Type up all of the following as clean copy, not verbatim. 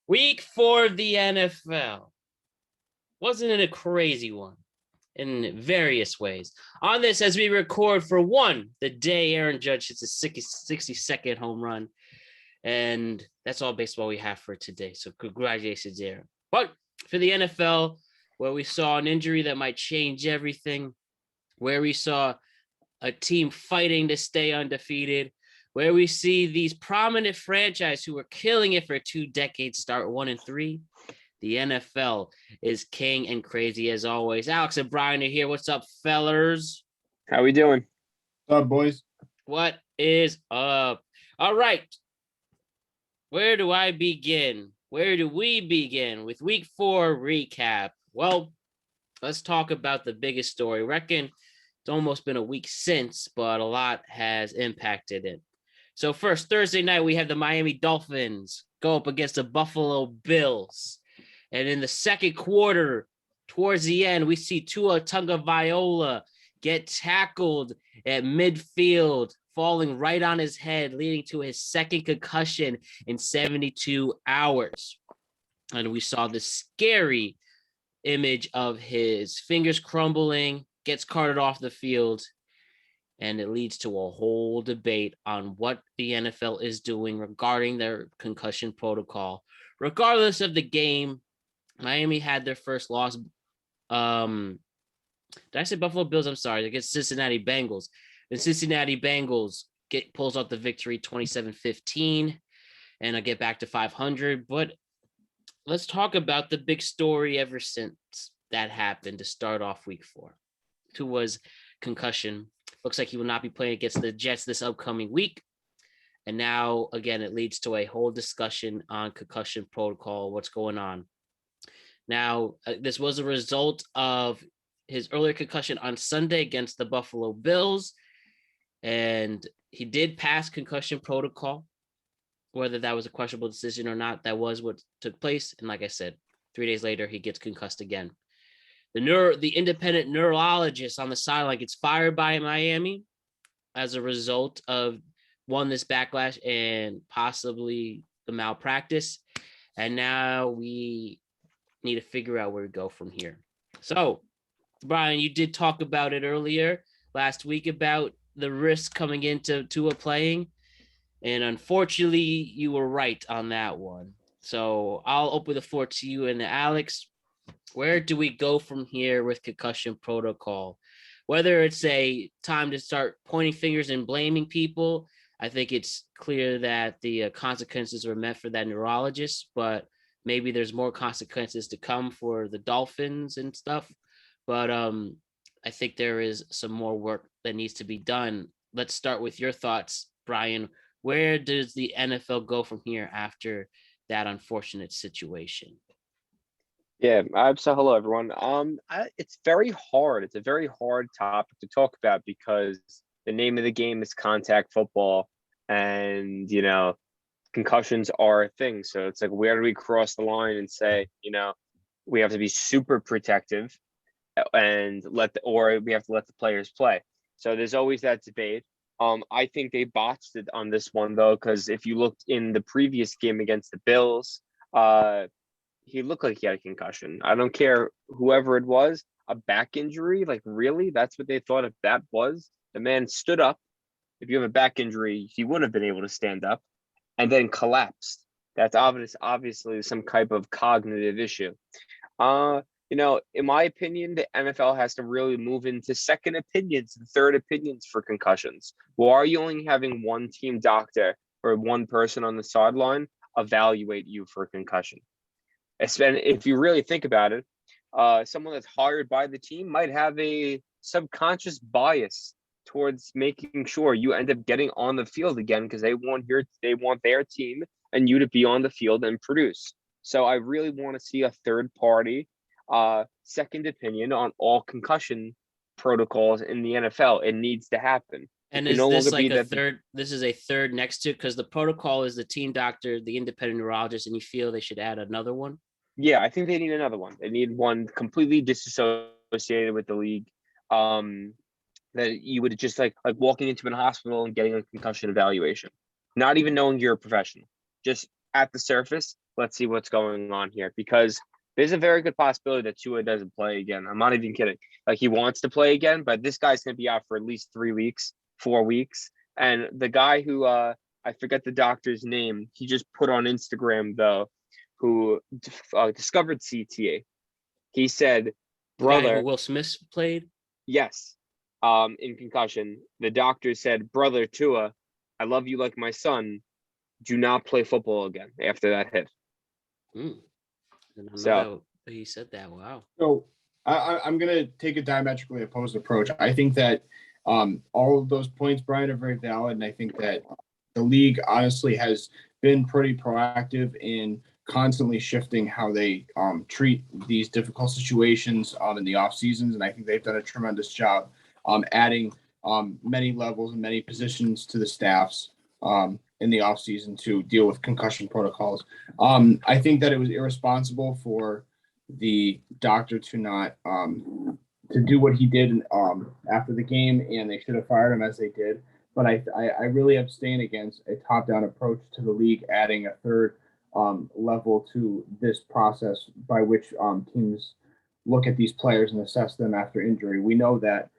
Week 4 of the NFL. Wasn't it a crazy one in various ways? On this, as we record for the day Aaron Judge hits a 60-second home run. And that's all baseball we have for today. So congratulations, Aaron. But for the NFL, where we saw an injury that might change everything, where we saw a team fighting to stay undefeated, where we see these prominent franchises who were killing it for 2 decades start 1-3. The NFL is king and crazy as always. Alex and Bryan are here. What's up, fellers? How we doing? What's up, boys? What is up? All right. Where do I begin? Where do we begin with week 4 recap? Well, let's talk about the biggest story. Reckon it's almost been a week since, but a lot has impacted it. So first, Thursday night, we have the Miami Dolphins go up against the Buffalo Bills. And in the second quarter, towards the end, we see Tua Tagovailoa get tackled at midfield, falling right on his head, leading to his second concussion in 72 hours. And we saw the scary image of his fingers crumbling, gets carted off the field, and it leads to a whole debate on what the NFL is doing regarding their concussion protocol. Regardless of the game, Miami had their first loss. Did I say Buffalo Bills? I'm sorry. Against Cincinnati Bengals. The Cincinnati Bengals pulls out the victory 27-15, and I get back to 500. But let's talk about the big story ever since that happened to start off week 4. Tua's concussion. Looks like he will not be playing against the Jets this upcoming week. And now, again, it leads to a whole discussion on concussion protocol, what's going on. Now, this was a result of his earlier concussion on Sunday against the Buffalo Bills. And he did pass concussion protocol. Whether that was a questionable decision or not, that was what took place. And like I said, 3 days later, he gets concussed again. The independent neurologist on the sideline gets fired by Miami as a result of, this backlash and possibly the malpractice. And now we need to figure out where to go from here. So, Bryan, you did talk about it earlier last week about the risk coming into Tua playing. And unfortunately, you were right on that one. So I'll open the floor to you and Alex. Where do we go from here with concussion protocol? Whether it's a time to start pointing fingers and blaming people, I think it's clear that the consequences were meant for that neurologist, but maybe there's more consequences to come for the Dolphins and stuff. But I think there is some more work that needs to be done. Let's start with your thoughts, Bryan. Where does the NFL go from here after that unfortunate situation? Yeah, so hello everyone. It's very hard. It's a very hard topic to talk about because the name of the game is contact football, and concussions are a thing. So it's like, where do we cross the line and say, we have to be super protective and or we have to let the players play. So there's always that debate. I think they botched it on this one though, because if you looked in the previous game against the Bills, he looked like he had a concussion. I don't care whoever it was, a back injury. Like, really? That's what they thought if that was? The man stood up. If you have a back injury, he wouldn't have been able to stand up and then collapsed. That's obviously some type of cognitive issue. In my opinion, the NFL has to really move into second opinions and third opinions for concussions. Why are you only having one team doctor or one person on the sideline evaluate you for a concussion? If you really think about it, someone that's hired by the team might have a subconscious bias towards making sure you end up getting on the field again because they want their team and you to be on the field and produce. So I really want to see a third party second opinion on all concussion protocols in the NFL. It needs to happen. And is this like a third? This is a third next to, because the protocol is the team doctor, the independent neurologist, and you feel they should add another one? Yeah, I think they need another one. They need one completely disassociated with the league. That you would just like walking into a hospital and getting a concussion evaluation, not even knowing you're a professional, just at the surface, let's see what's going on here, because there's a very good possibility that Tua doesn't play again. I'm not even kidding. Like, he wants to play again, but this guy's going to be out for at least 3 weeks, 4 weeks. And the guy who, I forget the doctor's name, he just put on Instagram, though, who discovered CTA. He said, The guy who brother, Will Smith played. yes, in concussion, the doctor said, brother Tua, I love you like my son. Do not play football again after that hit. Did not know So that he said that. Wow. So I'm going to take a diametrically opposed approach. I think that all of those points, Bryan, are very valid. And I think that the league honestly has been pretty proactive in constantly shifting how they treat these difficult situations in the off seasons. And I think they've done a tremendous job adding many levels and many positions to the staffs in the off season to deal with concussion protocols. I think that it was irresponsible for the doctor to not to do what he did after the game, and they should have fired him as they did. But I really abstain against a top-down approach to the league, adding a third level to this process by which teams look at these players and assess them after injury. We know that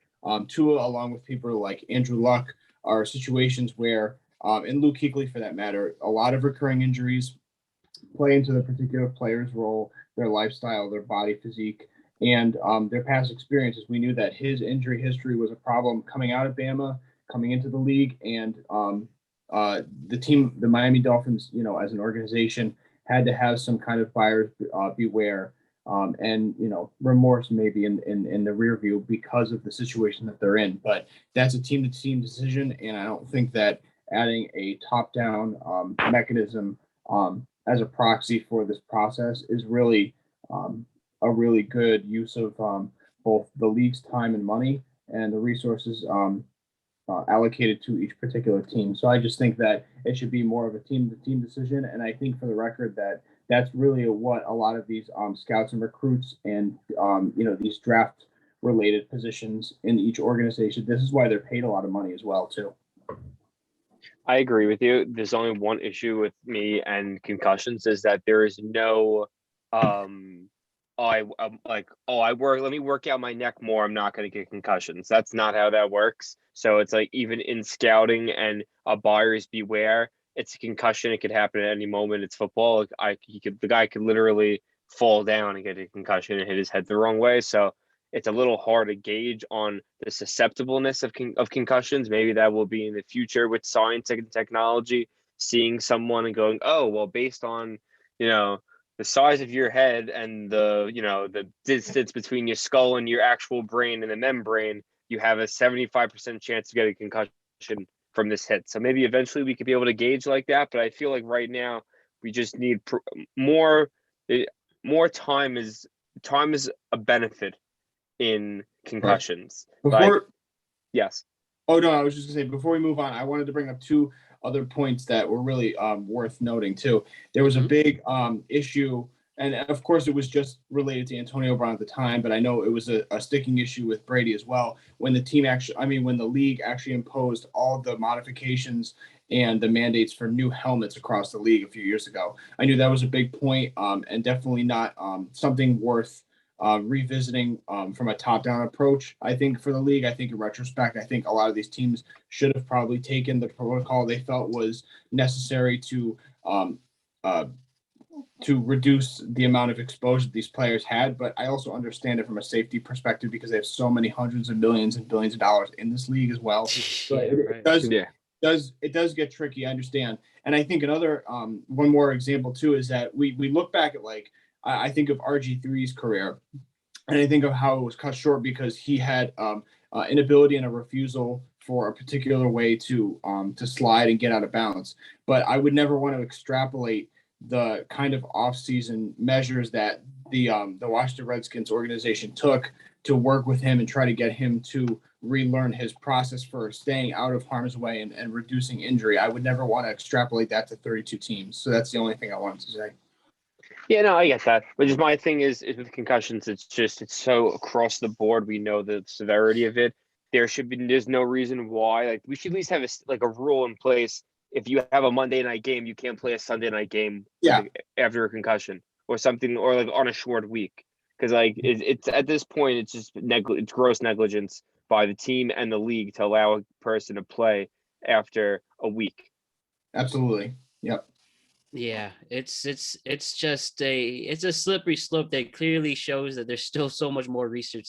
Tua, along with people like Andrew Luck, are situations where, and Luke Kuechly for that matter, a lot of recurring injuries play into the particular player's role, their lifestyle, their body physique, and their past experiences. We knew that his injury history was a problem coming out of Bama, coming into the league, and the team, the Miami Dolphins, as an organization, had to have some kind of buyers beware and remorse maybe in the rear view because of the situation that they're in. But that's a team-to-team decision, and I don't think that adding a top-down mechanism as a proxy for this process is really a really good use of both the league's time and money and the resources allocated to each particular team. So I just think that it should be more of a team-to-team decision. And I think, for the record, that that's really what a lot of these scouts and recruits and these draft-related positions in each organization, this is why they're paid a lot of money as well, too. I agree with you. There's only one issue with me and concussions, is that there is no let me work out my neck more, I'm not going to get concussions. That's not how that works. So it's like, even in scouting and a buyer's beware, it's a concussion. It could happen at any moment. It's football. The guy could literally fall down and get a concussion and hit his head the wrong way. So it's a little hard to gauge on the susceptibleness of concussions. Maybe that will be in the future with science and technology, seeing someone and going, oh, well, based on, the size of your head and the distance between your skull and your actual brain and the membrane, you have a 75% chance to get a concussion from this hit. So maybe eventually we could be able to gauge like that. But I feel like right now we just need more time is a benefit in concussions. Yes. Oh, no, I was just going to say, before we move on, I wanted to bring up two other points that were really worth noting, too. There was a big issue, and of course it was just related to Antonio Brown at the time, but I know it was a sticking issue with Brady as well, when when the league actually imposed all the modifications and the mandates for new helmets across the league a few years ago. I knew that was a big point, and definitely not something worth revisiting from a top-down approach. I think for the league, I think in retrospect, I think a lot of these teams should have probably taken the protocol they felt was necessary to reduce the amount of exposure these players had. But I also understand it from a safety perspective, because they have so many hundreds of millions and billions of dollars in this league as well. So it does get tricky. I understand. And I think another one more example too is that we look back at, like, I think of RG3's career, and I think of how it was cut short because he had inability and a refusal for a particular way to slide and get out of bounds. But I would never want to extrapolate the kind of off-season measures that the Washington Redskins organization took to work with him and try to get him to relearn his process for staying out of harm's way and reducing injury. I would never want to extrapolate that to 32 teams. So that's the only thing I wanted to say. Yeah, no, I get that. But just my thing is with concussions, it's so across the board. We know the severity of it. There's no reason why. Like, we should at least have a rule in place. if you have a Monday night game, you can't play a Sunday night game after a concussion or something, or like on a short week. Because like it's at this point, it's just it's gross negligence by the team and the league to allow a person to play after a week. Absolutely. Yep. Yeah, it's just it's a slippery slope that clearly shows that there's still so much more research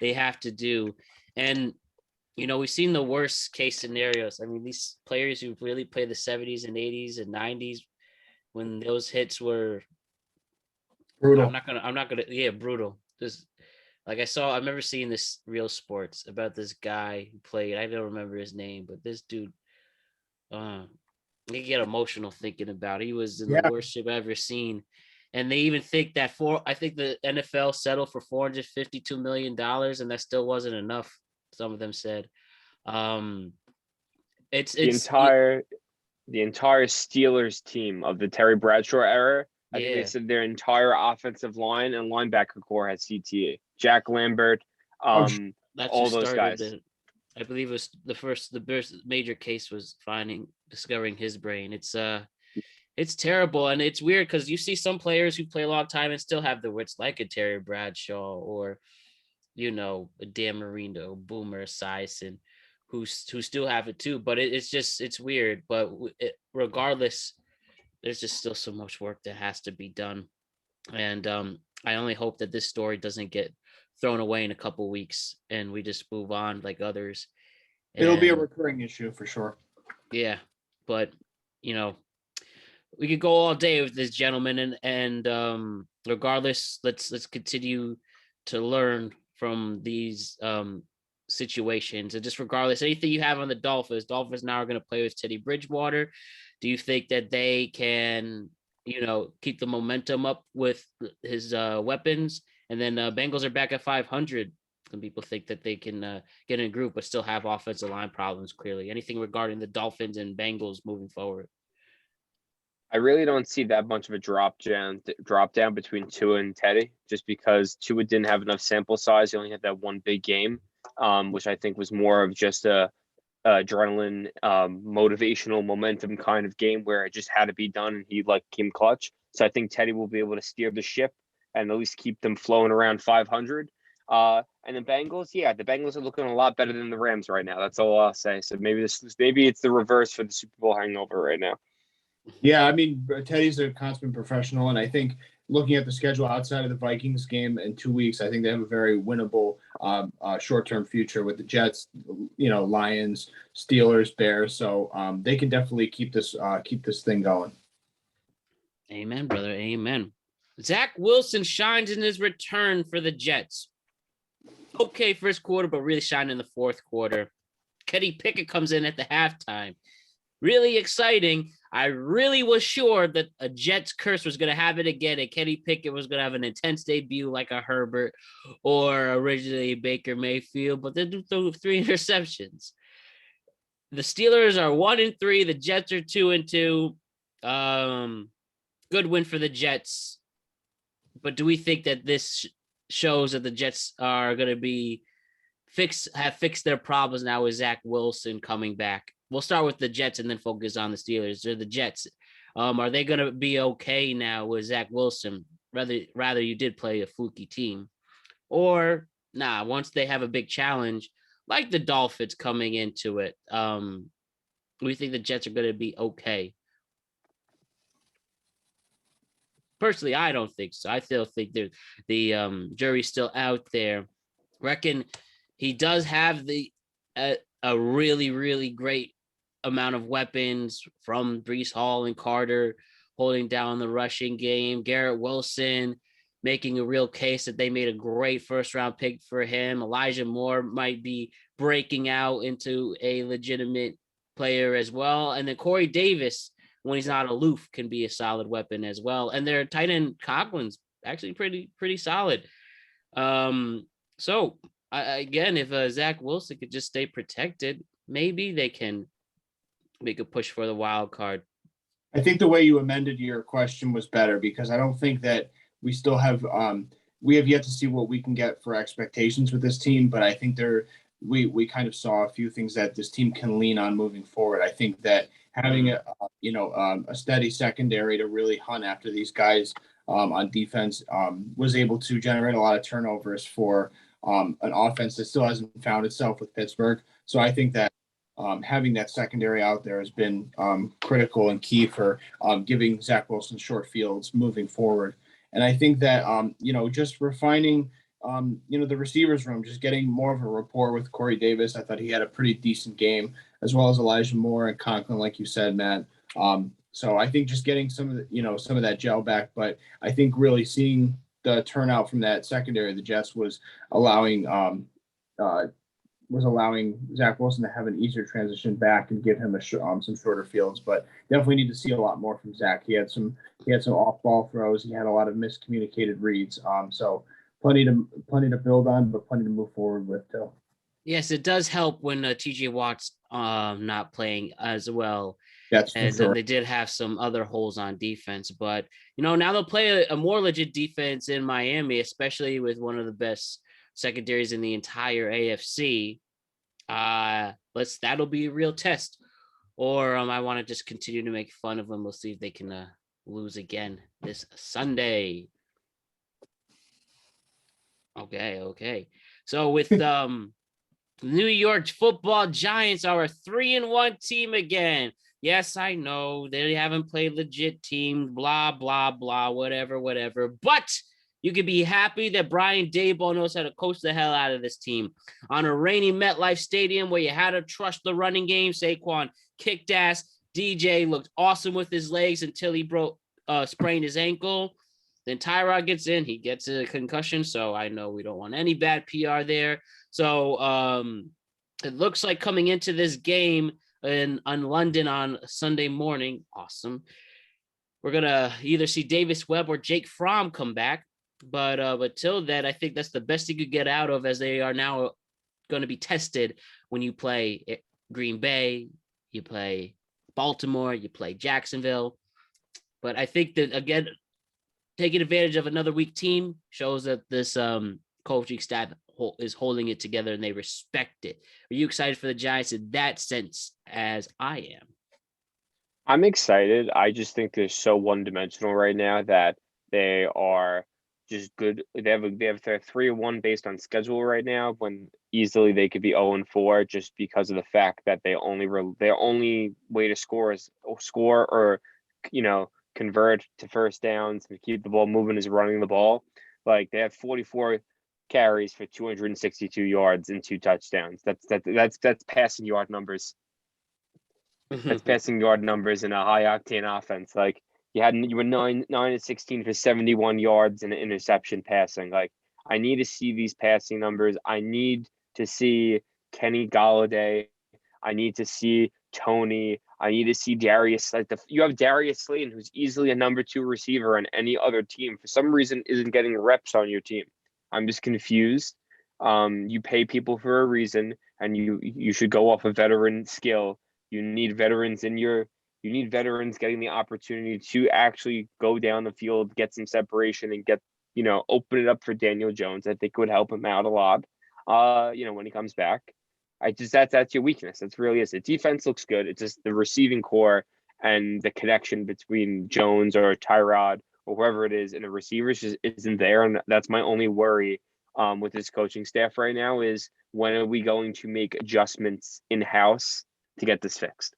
they have to do. And we've seen the worst case scenarios. I mean, these players who really played the 70s and 80s and 90s, when those hits were brutal. I'm not gonna brutal. Just like I remember seeing this Real Sports about this guy who played, I don't remember his name, but this dude, you get emotional thinking about it. He was in the worst shape I've ever seen. And they even think that I think the NFL settled for $452 million, and that still wasn't enough, some of them said. It's the entire Steelers team of the Terry Bradshaw era. I think they said their entire offensive line and linebacker core had CTA. Jack Lambert, all those guys. I believe it was the first major case was discovering his brain. It's terrible, and it's weird because you see some players who play a long time and still have the wits, like a Terry Bradshaw or a Dan Marino, Boomer Esiason, who still have it too. But it's weird. But regardless, there's just still so much work that has to be done, and I only hope that this story doesn't get thrown away in a couple weeks and we just move on like others. It'll be a recurring issue for sure. Yeah, but we could go all day with this gentleman, and regardless, let's continue to learn from these situations. And just regardless, anything you have on the Dolphins now are going to play with Teddy Bridgewater. Do you think that they can keep the momentum up with his weapons? And then Bengals are back at 500. Some people think that they can get in a group, but still have offensive line problems. Clearly, anything regarding the Dolphins and Bengals moving forward? I really don't see that much of a drop down between Tua and Teddy, just because Tua didn't have enough sample size. He only had that one big game, which I think was more of just a adrenaline, motivational momentum kind of game where it just had to be done, and he came clutch. So I think Teddy will be able to steer the ship and at least keep them flowing around 500. And the Bengals, the Bengals are looking a lot better than the Rams right now. That's all I'll say. So maybe it's the reverse for the Super Bowl hangover right now. Yeah, I mean, Teddy's a consummate professional, and I think looking at the schedule outside of the Vikings game in 2 weeks, I think they have a very winnable short-term future with the Jets, Lions, Steelers, Bears. So they can definitely keep this thing going. Amen, brother. Amen. Zach Wilson shines in his return for the Jets. Okay, first quarter, but really shined in the fourth quarter. Kenny Pickett comes in at the halftime. Really exciting. I really was sure that a Jets curse was going to happen again, and Kenny Pickett was going to have an intense debut like a Herbert or originally Baker Mayfield, but they threw 3 interceptions. The Steelers are 1-3. The Jets are 2-2. Good win for the Jets. But do we think that this shows that the Jets are going to have fixed their problems now with Zach Wilson coming back? We'll start with the Jets and then focus on the Steelers. Or the Jets, are they going to be okay now with Zach Wilson? Rather, you did play a fluky team, or once they have a big challenge like the Dolphins coming into it, we think the Jets are going to be okay. Personally, I don't think so. I still think the jury's still out there. Reckon he does have a really, really great amount of weapons from Breece Hall and Carter holding down the rushing game. Garrett Wilson making a real case that they made a great first-round pick for him. Elijah Moore might be breaking out into a legitimate player as well. And then Corey Davis, when he's not aloof, can be a solid weapon as well. And their tight end Conklin's actually pretty solid. So again, if Zach Wilson could just stay protected, maybe they can make a push for the wild card. I think the way you amended your question was better, because I don't think that we still have we have yet to see what we can get for expectations with this team, but I think we kind of saw a few things that this team can lean on moving forward. I think that having a steady secondary to really hunt after these guys on defense was able to generate a lot of turnovers for an offense that still hasn't found itself with Pittsburgh. So I think that having that secondary out there has been critical and key for giving Zach Wilson short fields moving forward. And I think that, just refining, the receivers room, just getting more of a rapport with Corey Davis. I thought he had a pretty decent game, as well as Elijah Moore and Conklin, like you said, Matt. So I think just getting some of that gel back, but I think really seeing the turnout from that secondary of the Jets was allowing Zach Wilson to have an easier transition back and give him some shorter fields. But definitely need to see a lot more from Zach. He had some off ball throws. He had a lot of miscommunicated reads. So plenty to build on, but plenty to move forward with too. Yes, it does help when TJ Watt's not playing as well. That's and sure. They did have some other holes on defense, but now they'll play a more legit defense in Miami, especially with one of the best secondaries in the entire AFC. That'll be a real test. Or I want to just continue to make fun of them. We'll see if they can lose again this Sunday. Okay. So with New York Football Giants are a 3-1 team again. Yes, I know they haven't played legit teams, blah, blah, blah, whatever. But you could be happy that Bryan Daboll knows how to coach the hell out of this team. On a rainy MetLife Stadium where you had to trust the running game, Saquon kicked ass. DJ looked awesome with his legs until he sprained his ankle. Then Tyrod gets in. He gets a concussion, so I know we don't want any bad PR there. So it looks like coming into this game on London on Sunday morning, awesome, we're going to either see Davis Webb or Jake Fromm come back. But till then, I think that's the best you could get out of, as they are now going to be tested when you play Green Bay, you play Baltimore, you play Jacksonville. But I think that, again, taking advantage of another weak team shows that this coaching staff is holding it together and they respect it. Are you excited for the Giants in that sense, as I am? I'm excited. I just think they're so one-dimensional right now that they are just good. They have their 3-1 based on schedule right now, when easily they could be 0-4 just because of the fact that their only way to score or convert to first downs and keep the ball moving is running the ball. Like, they have 44 carries for 262 yards and 2 touchdowns. That's passing yard numbers. That's passing yard numbers in a high octane offense. Like, you were 9-16 for 71 yards and an interception passing. Like, I need to see these passing numbers. I need to see Kenny Golladay. I need to see Tony. I need to see Darius. You have Darius Slayton, who's easily a number 2 receiver on any other team. For some reason, isn't getting reps on your team. I'm just confused. You pay people for a reason, and you should go off a veteran skill. You need veterans getting the opportunity to actually go down the field, get some separation, and open it up for Daniel Jones. I think would help him out a lot. When he comes back. That's your weakness. That's really is. The defense looks good. It's just the receiving core and the connection between Jones or Tyrod or whoever it is and the receivers just isn't there. And that's my only worry with this coaching staff right now is, when are we going to make adjustments in-house to get this fixed?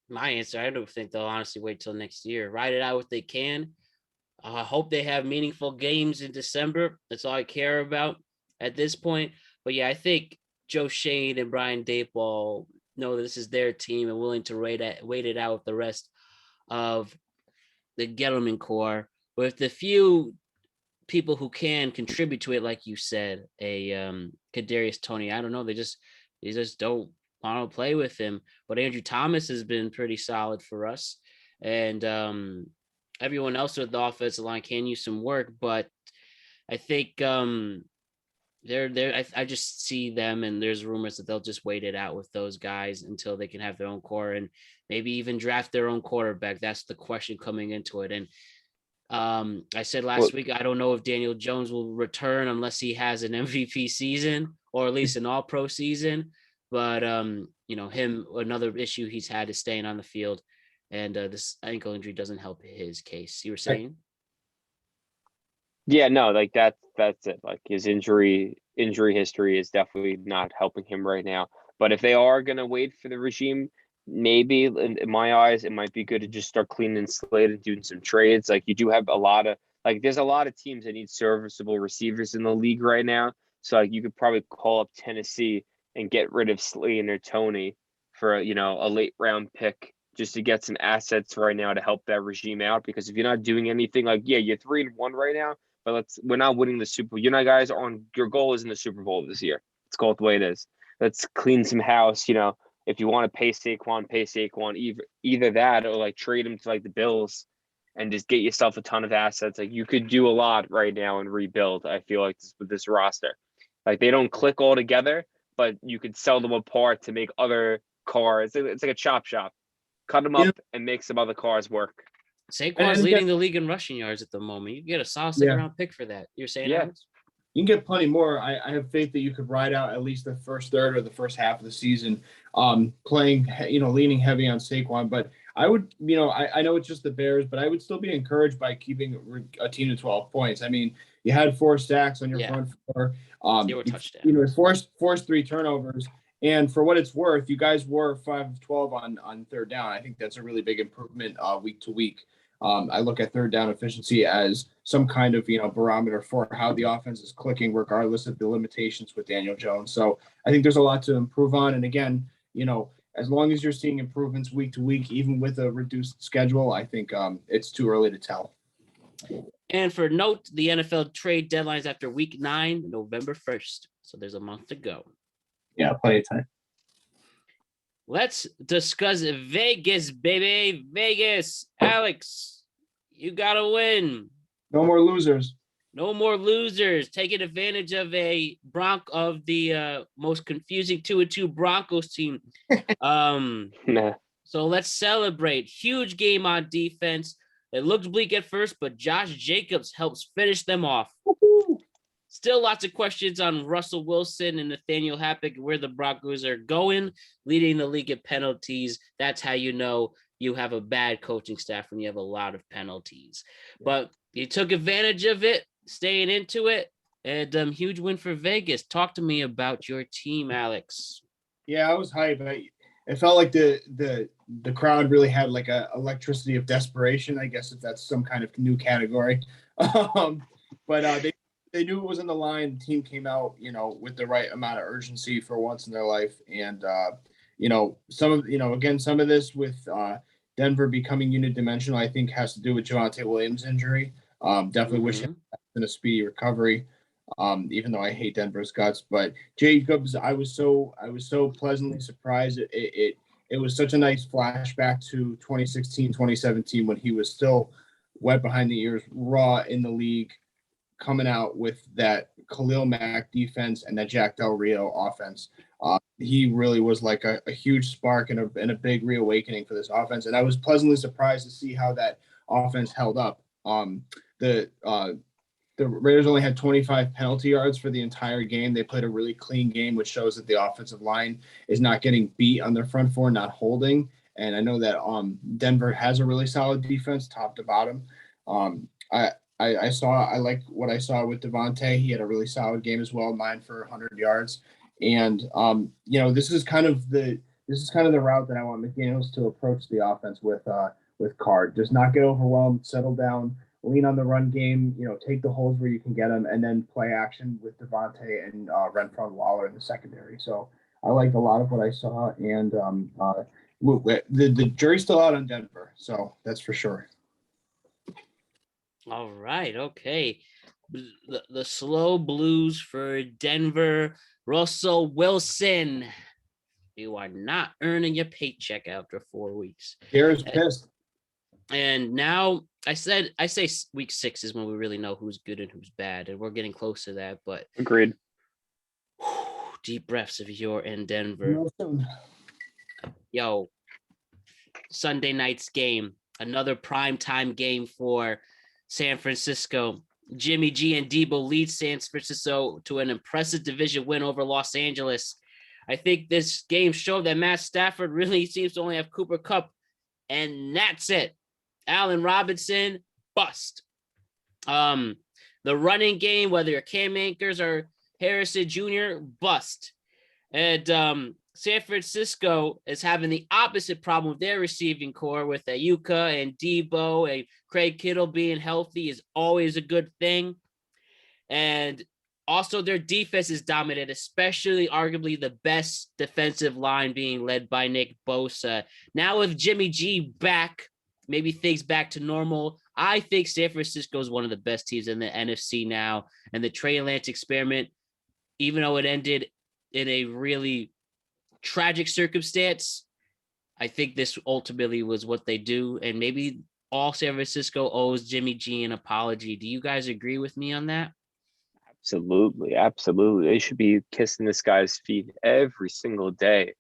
My answer, I don't think they'll honestly wait till next year. Ride it out if they can. I hope they have meaningful games in December. That's all I care about at this point. But yeah, I think Joe Shane and Bryan Daboll know that this is their team and willing to wait it out with the rest of the Gettleman core, with the few people who can contribute to it, like you said, Kadarius Toney. I don't know, they just don't want to play with him. But Andrew Thomas has been pretty solid for us, and everyone else with the offensive line can use some work. But I think I just see them, and there's rumors that they'll just wait it out with those guys until they can have their own core and maybe even draft their own quarterback. That's the question coming into it. And I said last week, I don't know if Daniel Jones will return unless he has an MVP season or at least an all-pro season. But another issue he's had is staying on the field, and this ankle injury doesn't help his case. You were saying? Yeah, no, like that's it. Like his injury history is definitely not helping him right now. But if they are gonna wait for the regime, maybe in my eyes, it might be good to just start cleaning the slate and doing some trades. Like you do have a lot of there's a lot of teams that need serviceable receivers in the league right now. So like you could probably call up Tennessee and get rid of Slayton or Tony for a late round pick just to get some assets right now to help that regime out. Because if you're not doing anything, like you're 3-1 right now. But we're not winning the Super Bowl. Guys your goal isn't the Super Bowl this year. Let's call it the way it is. Let's clean some house. If you want to pay Saquon, either that or like trade him to like the Bills and just get yourself a ton of assets. Like you could do a lot right now and rebuild. I feel like with this roster, like they don't click all together, but you could sell them apart to make other cars. It's like a chop shop. Cut them up and make some other cars work. Saquon's leading the league in rushing yards at the moment. You get a solid second-round pick for that. You're saying, Alex? You can get plenty more. I have faith that you could ride out at least the first third or the first half of the season, playing, leaning heavy on Saquon. But I would, I know it's just the Bears, but I would still be encouraged by keeping a team to 12 points. I mean, you had 4 sacks on your front four. 0 touchdowns. Forced 3 turnovers. And for what it's worth, you guys were 5 of 12 on third down. I think that's a really big improvement week to week. I look at third down efficiency as some kind of, barometer for how the offense is clicking, regardless of the limitations with Daniel Jones. So I think there's a lot to improve on. And again, as long as you're seeing improvements week to week, even with a reduced schedule, I think it's too early to tell. And for note, the NFL trade deadlines after week 9, November 1st. So there's a month to go. Yeah, plenty of time. Let's discuss Vegas, baby. Vegas. Alex, you got to win. No more losers. No more losers. Taking advantage of the most confusing 2-2 Broncos team. So let's celebrate. Huge game on defense. It looked bleak at first, but Josh Jacobs helps finish them off. Woo-hoo. Still lots of questions on Russell Wilson and Nathaniel Hackett, where the Broncos are going, leading the league in penalties. That's how you know you have a bad coaching staff when you have a lot of penalties. But you took advantage of it, staying into it, and huge win for Vegas. Talk to me about your team, Alex. Yeah, I was hyped. It felt like the crowd really had like a electricity of desperation, I guess, if that's some kind of new category. But they knew it was in the line. The team came out, with the right amount of urgency for once in their life. And, some of this with Denver becoming unidimensional, I think has to do with Javonte Williams' injury. Definitely wish him in a speedy recovery, even though I hate Denver's guts. But Jacobs, I was so pleasantly surprised. It was such a nice flashback to 2016, 2017, when he was still wet behind the ears, raw in the league, coming out with that Khalil Mack defense and that Jack Del Rio offense. He really was like a huge spark and a big reawakening for this offense. And I was pleasantly surprised to see how that offense held up. The Raiders only had 25 penalty yards for the entire game. They played a really clean game, which shows that the offensive line is not getting beat on their front four, not holding. And I know that Denver has a really solid defense, top to bottom. I like what I saw with Devontae. He had a really solid game as well, 9 for 100 yards. And this is kind of the route that I want McDaniels to approach the offense with Carr. Just not get overwhelmed, settle down, lean on the run game, take the holes where you can get them, and then play action with Devontae and Renfrow and Waller in the secondary. So I liked a lot of what I saw, and the jury's still out on Denver, so that's for sure. All right, okay. The slow blues for Denver. Russell Wilson, you are not earning your paycheck after 4 weeks. Garrett's pissed. And now I say week 6 is when we really know who's good and who's bad, and we're getting close to that. But agreed. Deep breaths if you're in Denver. Yo, Sunday night's game, another primetime game for San Francisco. Jimmy G and Deebo lead San Francisco to an impressive division win over Los Angeles. I think this game showed that Matt Stafford really seems to only have Cooper Kupp, and that's it. Allen Robinson, bust. The running game, whether you're Cam Akers or Harrison Jr., bust. And San Francisco is having the opposite problem with their receiving core with Ayuka and Deebo, and Craig Kittle being healthy is always a good thing. And also their defense is dominant, especially arguably the best defensive line being led by Nick Bosa. Now with Jimmy G back, maybe things back to normal. I think San Francisco is one of the best teams in the NFC now. And the Trey Lance experiment, even though it ended in a really tragic circumstance, I think this ultimately was what they do. And maybe all San Francisco owes Jimmy G an apology. Do you guys agree with me on that? Absolutely. They should be kissing this guy's feet every single day.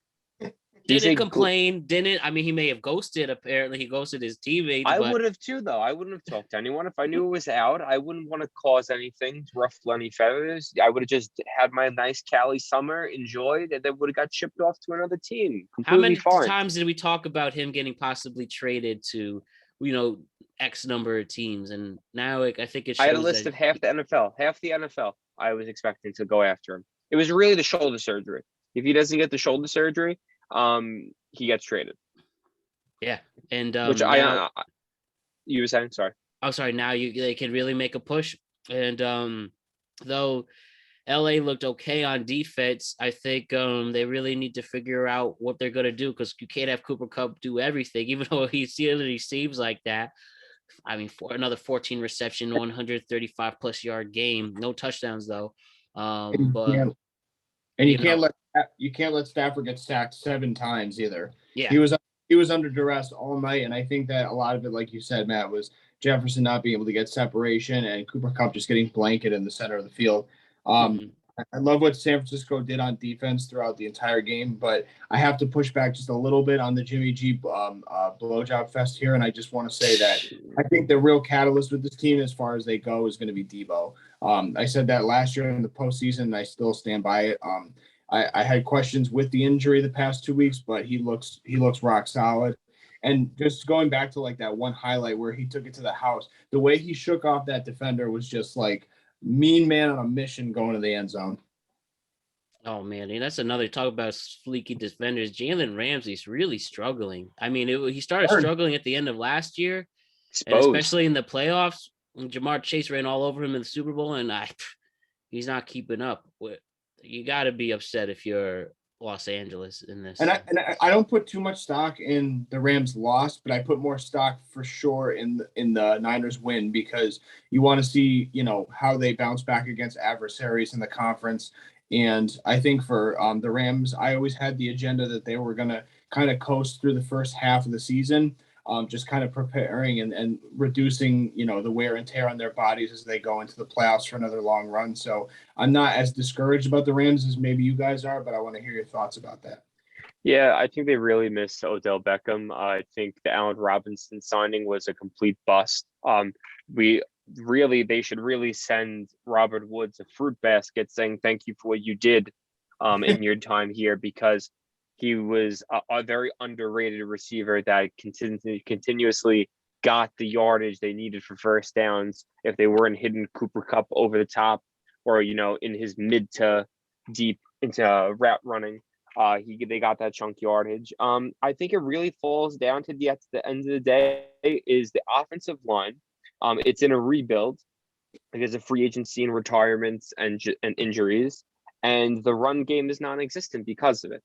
Didn't complain, he may have ghosted. Apparently, he ghosted his teammates. I would have too, though. I wouldn't have talked to anyone. If I knew it was out, I wouldn't want to cause anything, ruffle any feathers. I would have just had my nice Cali summer, enjoyed, and then would have got shipped off to another team. How many times did we talk about him getting possibly traded to, X number of teams? And now I think it shows. I had a list of half the NFL. I was expecting to go after him. It was really the shoulder surgery. If he doesn't get the shoulder surgery, he gets traded. Yeah, and which you were saying, sorry. I'm sorry. Now they can really make a push, and though LA looked okay on defense, I think they really need to figure out what they're gonna do, because you can't have Cooper Kupp do everything, even though he seems like that. I mean, for another 14 reception, 135 plus yard game, no touchdowns though. You can't let Stafford get sacked 7 times either. Yeah, he was under duress all night, and I think that a lot of it, like you said, Matt, was Jefferson not being able to get separation and Cooper Kupp just getting blanket in the center of the field. I love what San Francisco did on defense throughout the entire game, but I have to push back just a little bit on the Jimmy G blowjob fest here, and I just want to say that I think the real catalyst with this team, as far as they go, is going to be Deebo. I said that last year in the postseason, and I still stand by it. I had questions with the injury the past 2 weeks, but he looks rock solid. And just going back to like that one highlight where he took it to the house, the way he shook off that defender was just like mean man on a mission going to the end zone. Oh man, that's another talk about fleeky defenders. Jalen Ramsey's really struggling. I mean, he started struggling at the end of last year, and especially in the playoffs. When Jamar Chase ran all over him in the Super Bowl, and he's not keeping up. You got to be upset if you're Los Angeles in this. And I don't put too much stock in the Rams' loss, but I put more stock for sure in the Niners' win, because you want to see how they bounce back against adversaries in the conference. And I think for the Rams, I always had the agenda that they were going to kind of coast through the first half of the season, just kind of preparing and reducing, the wear and tear on their bodies as they go into the playoffs for another long run. So I'm not as discouraged about the Rams as maybe you guys are, but I want to hear your thoughts about that. Yeah, I think they really missed Odell Beckham. I think the Allen Robinson signing was a complete bust. They should really send Robert Woods a fruit basket saying thank you for what you did in your time here, because he was a very underrated receiver that continuously got the yardage they needed for first downs if they weren't hitting Cooper Kupp over the top, or in his mid to deep into route running. They got that chunk yardage. I think it really falls down to the end of the day is the offensive line. It's in a rebuild because of free agency and retirements and injuries, and the run game is non-existent because of it.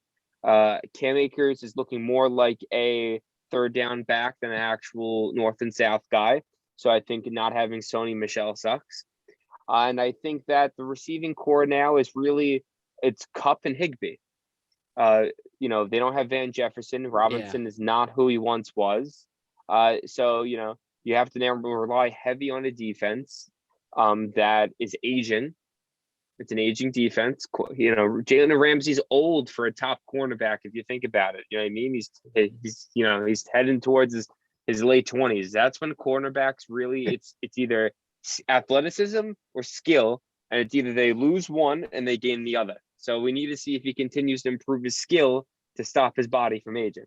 Cam Akers is looking more like a third down back than an actual north and south guy. So I think not having Sony Michel sucks. And I think that the receiving core now is it's Kupp and Higbee. They don't have Van Jefferson. Robinson is not who he once was. So you have to now rely heavy on a defense that is aging. It's an aging defense. Jalen Ramsey's old for a top cornerback, if you think about it. You know what I mean? He's heading towards his late 20s. That's when cornerbacks really it's either athleticism or skill, and it's either they lose one and they gain the other. So we need to see if he continues to improve his skill to stop his body from aging.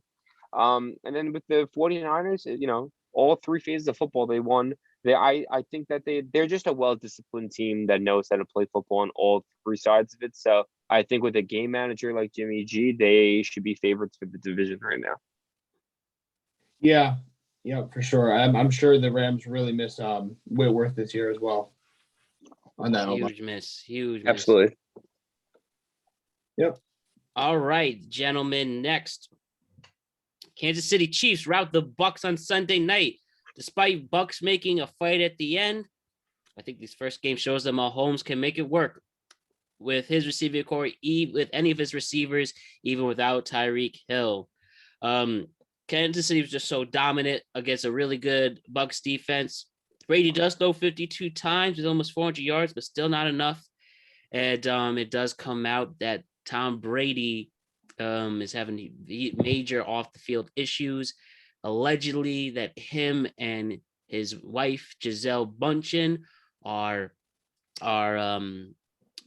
And then with the 49ers, all three phases of football they won. I think that they're just a well-disciplined team that knows how to play football on all three sides of it. So I think with a game manager like Jimmy G, they should be favorites for the division right now. Yeah, for sure. I'm sure the Rams really miss Whitworth this year as well. On that, huge miss. Absolutely. Yep. All right, gentlemen. Next, Kansas City Chiefs rout the Bucs on Sunday night. Despite Bucs making a fight at the end, I think this first game shows that Mahomes can make it work with his receiving core, with any of his receivers, even without Tyreek Hill. Kansas City was just so dominant against a really good Bucs defense. Brady does throw 52 times with almost 400 yards, but still not enough. And it does come out that Tom Brady is having major off the field issues. Allegedly, that him and his wife Gisele Bündchen are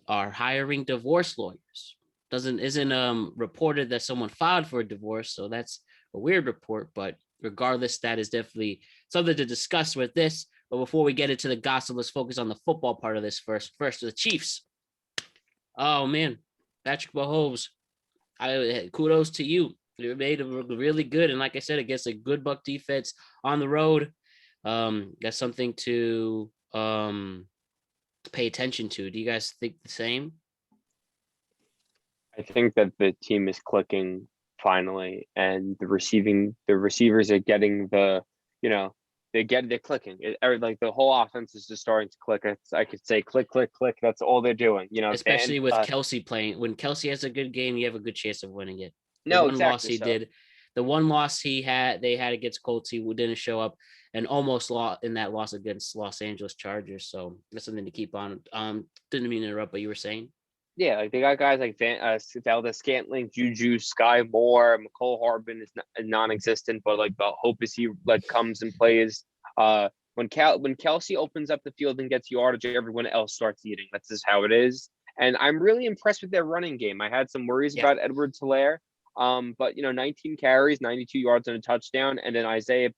hiring divorce lawyers. Isn't reported that someone filed for a divorce, so that's a weird report. But regardless, that is definitely something to discuss with this. But before we get into the gossip, let's focus on the football part of this first. First, the Chiefs. Oh man, Patrick Mahomes. Kudos to you. You made it really good, and like I said, against a good Buck defense on the road. That's something to pay attention to. Do you guys think the same? I think that the team is clicking finally, and the receivers are getting they're clicking. Like the whole offense is just starting to click. I could say click, click, click. That's all they're doing. Especially with Kelsey playing. When Kelsey has a good game, you have a good chance of winning it. The one loss they had against Colts, he didn't show up, and almost lost in that loss against Los Angeles Chargers. So that's something to keep on. Didn't mean to interrupt, but you were saying. Yeah, like they got guys like Valdez-Scantling, Juju, Sky Moore, McCole Harbin is non-existent, but like the hope is he comes and plays. When Kelsey opens up the field and gets yardage, everyone else starts eating. That's just how it is. And I'm really impressed with their running game. I had some worries about Edwards-Helaire, but 19 carries, 92 yards and a touchdown, and then Isaiah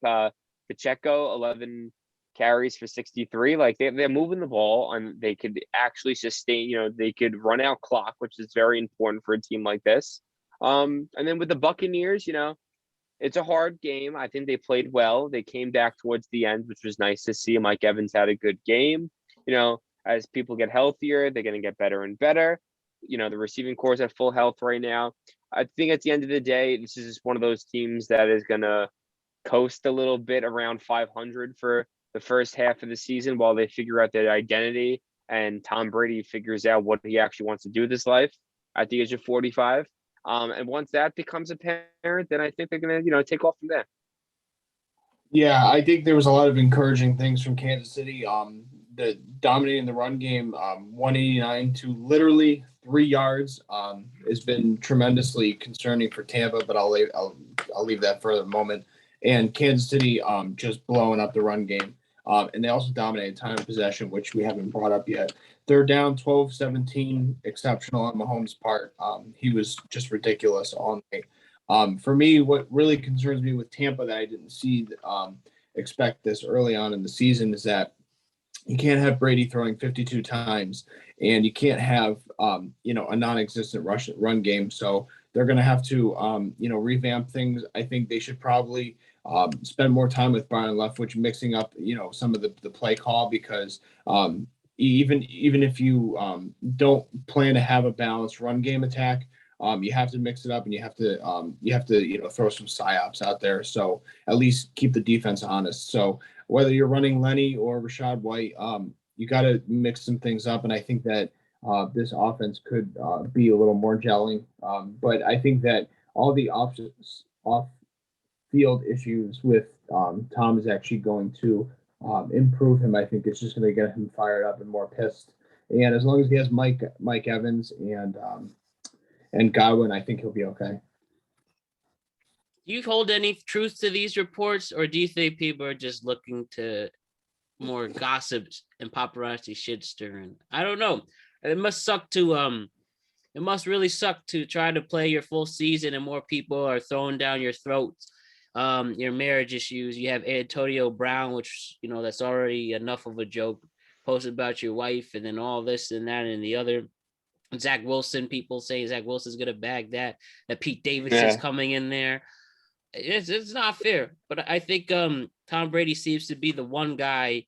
Pacheco, 11 carries for 63. Like they're moving the ball, and they could actually sustain, they could run out clock, which is very important for a team like this. And then with the Buccaneers, it's a hard game. I think they played well. They came back towards the end, which was nice to see. Mike Evans had a good game. As people get healthier, they're going to get better and better. The receiving core is at full health right now. I think at the end of the day, this is just one of those teams that is going to coast a little bit around 500 for the first half of the season while they figure out their identity and Tom Brady figures out what he actually wants to do with his life at the age of 45. And once that becomes apparent, then I think they're going to, take off from there. Yeah, I think there was a lot of encouraging things from Kansas City. The dominating the run game, 189 to literally 3 yards, has been tremendously concerning for Tampa. But I'll leave that for the moment. And Kansas City, just blowing up the run game. And they also dominated time of possession, which we haven't brought up yet. They're down 12-17, exceptional on Mahomes' part. He was just ridiculous all night. For me, what really concerns me with Tampa that I didn't expect this early on in the season is that you can't have Brady throwing 52 times, and you can't have a non-existent run game. So they're going to have to revamp things. I think they should probably spend more time with Bryan Leftwich, mixing up some of the play call, because even if you don't plan to have a balanced run game attack, you have to mix it up, and you have to throw some psyops out there. So at least keep the defense honest. So whether you're running Lenny or Rachaad White, you got to mix some things up. And I think that this offense could be a little more gelling. But I think that all the off-field issues with Tom is actually going to improve him. I think it's just going to get him fired up and more pissed. And as long as he has Mike Evans and Godwin, I think he'll be okay. Do you hold any truth to these reports, or do you think people are just looking to more gossips and paparazzi shit stirring? I don't know. It must suck to it must really suck to try to play your full season and more people are throwing down your throats. Your marriage issues. You have Antonio Brown, which, you know, that's already enough of a joke, posted about your wife, and then all this and that and the other. Zach Wilson, people saying Zach Wilson's gonna bag that Pete Davidson's coming in there. It's not fair, but I think Tom Brady seems to be the one guy.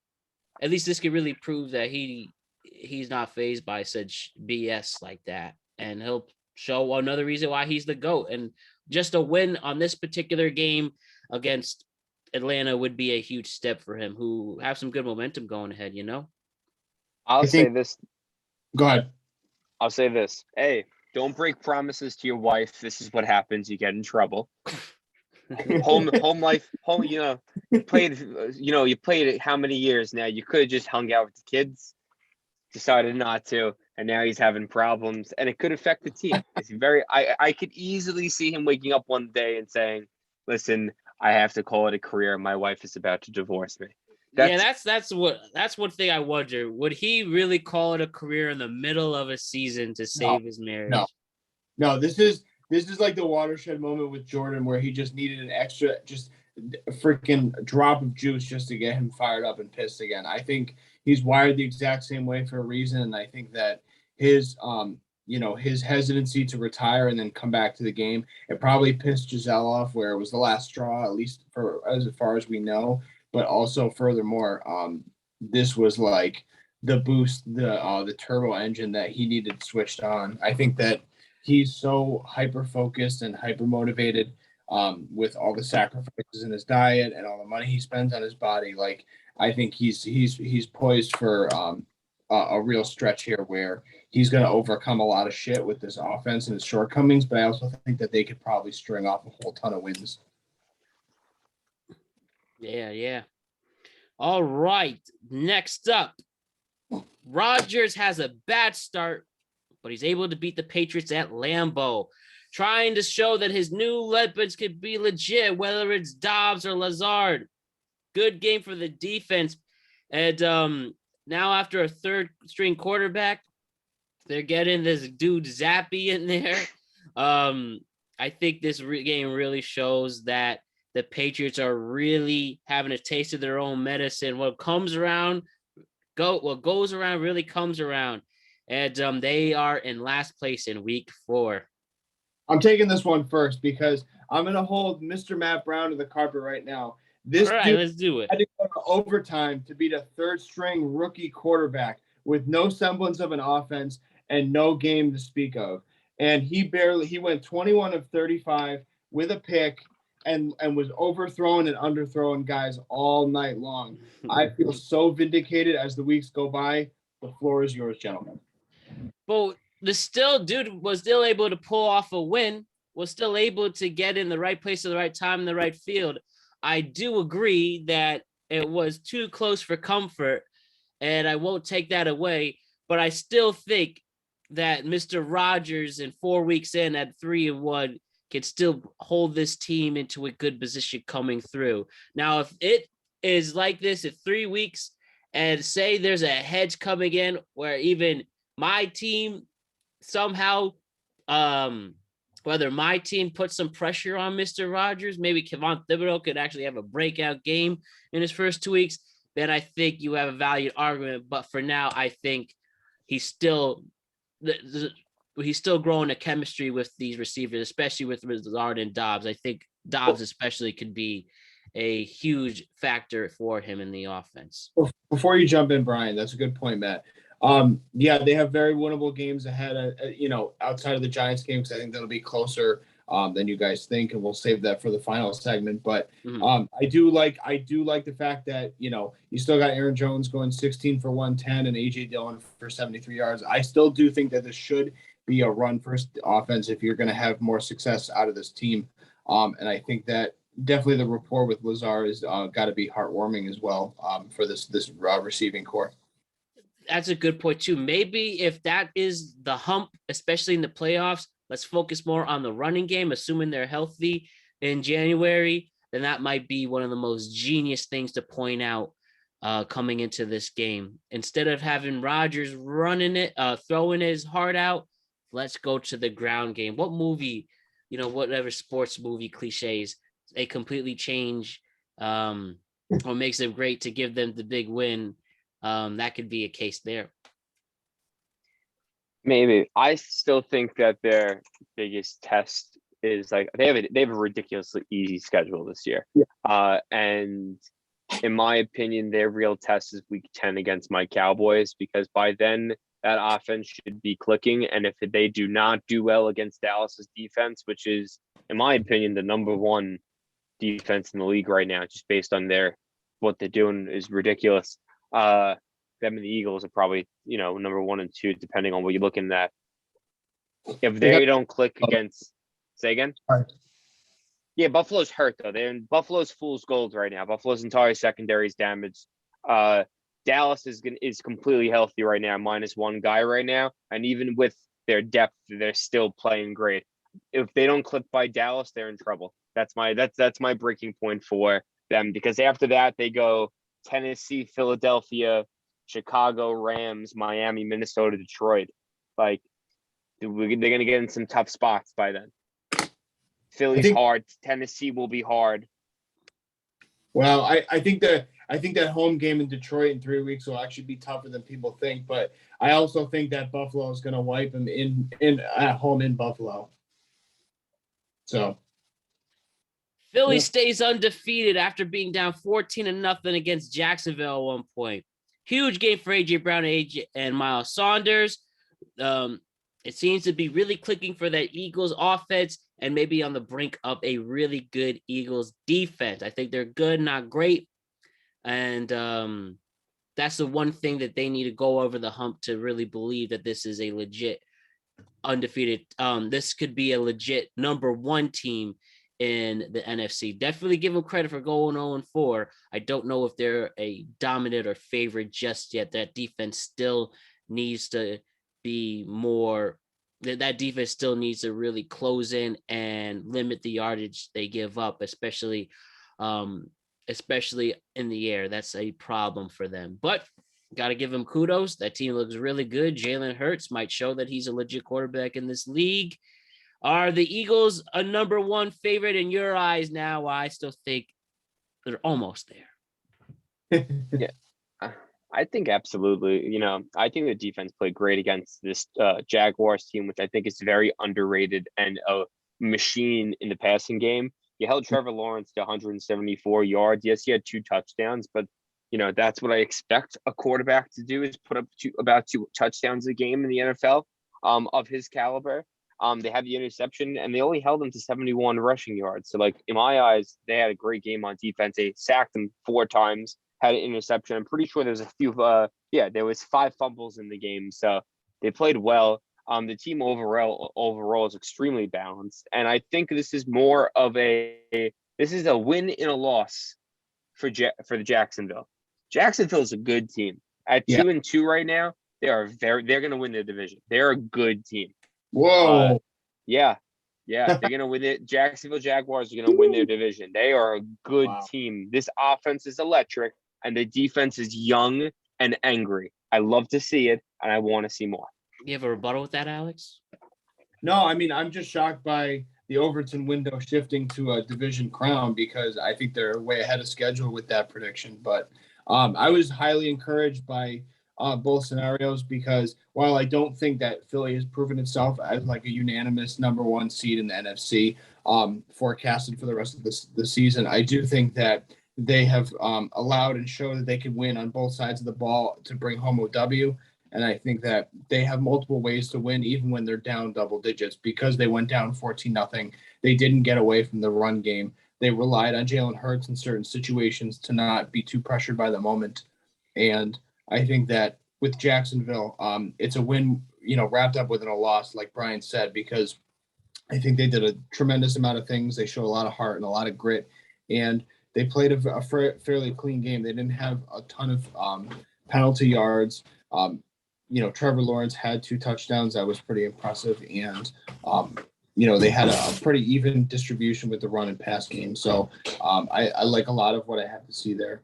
At least this could really prove that he's not fazed by such BS like that, and he'll show another reason why he's the GOAT. And just a win on this particular game against Atlanta would be a huge step for him, who have some good momentum going ahead, you know? I'll say this. Go ahead. I'll say this. Hey, don't break promises to your wife. This is what happens. You get in trouble. home life, you played it how many years now? You could have just hung out with the kids, decided not to, and now he's having problems, and it could affect the team. It's I could easily see him waking up one day and saying, listen, I have to call it a career. My wife is about to divorce me. That's one thing I wonder. Would he really call it a career in the middle of a season to save his marriage? No, this is like the watershed moment with Jordan where he just needed an extra, just a freaking drop of juice just to get him fired up and pissed again. I think he's wired the exact same way for a reason. And I think that his hesitancy to retire and then come back to the game, it probably pissed Giselle off where it was the last straw, at least for as far as we know. But also furthermore, this was like the boost, the turbo engine that he needed switched on. I think that he's so hyper focused and hyper motivated with all the sacrifices in his diet and all the money he spends on his body. Like, I think he's poised for a real stretch here where he's going to overcome a lot of shit with this offense and its shortcomings. But I also think that they could probably string off a whole ton of wins. Yeah. All right. Next up, Rodgers has a bad start, but he's able to beat the Patriots at Lambeau, trying to show that his new weapons could be legit, whether it's Dobbs or Lazard. Good game for the defense. And now after a third string quarterback, they're getting this dude Zappy in there. I think this game really shows that the Patriots are really having a taste of their own medicine. What goes around really comes around. And they are in last place in week 4. I'm taking this one first because I'm going to hold Mr. Matt Brown to the carpet right now. This All right, dude let's do it. had to go to overtime to beat a third-string rookie quarterback with no semblance of an offense and no game to speak of. And he went 21 of 35 with a pick and was overthrowing and underthrowing guys all night long. I feel so vindicated as the weeks go by. The floor is yours, gentlemen. But dude was still able to pull off a win, was still able to get in the right place at the right time in the right field. I do agree that it was too close for comfort, and I won't take that away, but I still think that Mr. Rodgers in 4 weeks in at 3-1 can still hold this team into a good position coming through. Now, if it is like this in 3 weeks and say there's a hedge coming in where even my team somehow, whether my team puts some pressure on Mr. Rodgers, maybe Kevon Thibodeau could actually have a breakout game in his first 2 weeks, then I think you have a valued argument. But for now, I think he's still growing a chemistry with these receivers, especially with Lazard and Dobbs. I think Dobbs especially could be a huge factor for him in the offense. Before you jump in, Brian, that's a good point, Matt. They have very winnable games ahead, outside of the Giants game, because I think that'll be closer than you guys think, and we'll save that for the final segment. But I do like the fact that, you still got Aaron Jones going 16 for 110 and A.J. Dillon for 73 yards. I still do think that this should be a run-first offense if you're going to have more success out of this team. And I think that definitely the rapport with Lazard is got to be heartwarming as well for this receiving core. That's a good point too. Maybe if that is the hump, especially in the playoffs, let's focus more on the running game, assuming they're healthy in January, then that might be one of the most genius things to point out coming into this game. Instead of having Rodgers running it, throwing his heart out, let's go to the ground game. What movie, whatever sports movie cliches, they completely change what makes them great to give them the big win. That could be a case there. Maybe. I still think that their biggest test is like they have a ridiculously easy schedule this year. Yeah. And in my opinion, their real test is week 10 against my Cowboys, because by then that offense should be clicking. And if they do not do well against Dallas's defense, which is, in my opinion, the number one defense in the league right now, just based on what they're doing is ridiculous. Them and the Eagles are probably, number 1 and 2, depending on what you're looking at. If they don't click against, say again? Right. Yeah, Buffalo's hurt though. They're in Buffalo's fool's gold right now. Buffalo's entire secondary is damaged. Dallas is completely healthy right now, minus one guy right now, and even with their depth, they're still playing great. If they don't clip by Dallas, they're in trouble. That's my breaking point for them, because after that they go Tennessee, Philadelphia, Chicago, Rams, Miami, Minnesota, Detroit. Like they're gonna get in some tough spots by then. Philly's hard. Tennessee will be hard. Well, I think that home game in Detroit in 3 weeks will actually be tougher than people think. But I also think that Buffalo is going to wipe them in at home in Buffalo. So Philly stays undefeated after being down 14-0 against Jacksonville at one point. Huge game for AJ Brown and Miles Saunders. It seems to be really clicking for that Eagles offense, and maybe on the brink of a really good Eagles defense. I think they're good, not great. And that's the one thing that they need to go over the hump to really believe that this is a legit undefeated. This could be a legit number 1 team in the NFC. Definitely give them credit for going 0-4. I don't know if they're a dominant or favorite just yet. That defense still needs to be more. That defense still needs to really close in and limit the yardage they give up, especially in the air. That's a problem for them. But got to give them kudos. That team looks really good. Jalen Hurts might show that he's a legit quarterback in this league. Are the Eagles a number 1 favorite in your eyes now? I still think they're almost there. Yeah. I think absolutely. I think the defense played great against this Jaguars team, which I think is very underrated and a machine in the passing game. You held Trevor Lawrence to 174 yards. Yes, he had 2 touchdowns, but that's what I expect a quarterback to do, is put up about 2 touchdowns a game in the NFL of his caliber. They had the interception, and they only held him to 71 rushing yards. So, like, in my eyes, they had a great game on defense. They sacked him 4 times. Had an interception. I'm pretty sure there's a few. There was 5 fumbles in the game, so they played well. The team overall is extremely balanced, and I think this is more of a win in a loss for the Jacksonville. Jacksonville is a good team at 2-2 right now. They're going to win their division. They're a good team. Whoa. Yeah, they're going to win it. Jacksonville Jaguars are going to win their division. They are a good team. This offense is electric, and the defense is young and angry. I love to see it, and I want to see more. You have a rebuttal with that, Alex? No, I mean, I'm just shocked by the Overton window shifting to a division crown, because I think they're way ahead of schedule with that prediction. But I was highly encouraged by both scenarios, because while I don't think that Philly has proven itself as like a unanimous number 1 seed in the NFC forecasted for the rest of the season, I do think that they have allowed and showed that they can win on both sides of the ball to bring home a W. And I think that they have multiple ways to win, even when they're down double digits, because they went down 14-0. They didn't get away from the run game. They relied on Jalen Hurts in certain situations to not be too pressured by the moment. And I think that with Jacksonville, it's a win, wrapped up within a loss, like Bryan said, because I think they did a tremendous amount of things. They showed a lot of heart and a lot of grit, and they played a fairly clean game. They didn't have a ton of penalty yards. Trevor Lawrence had 2 touchdowns. That was pretty impressive. And, they had a pretty even distribution with the run and pass game. So I like a lot of what I have to see there.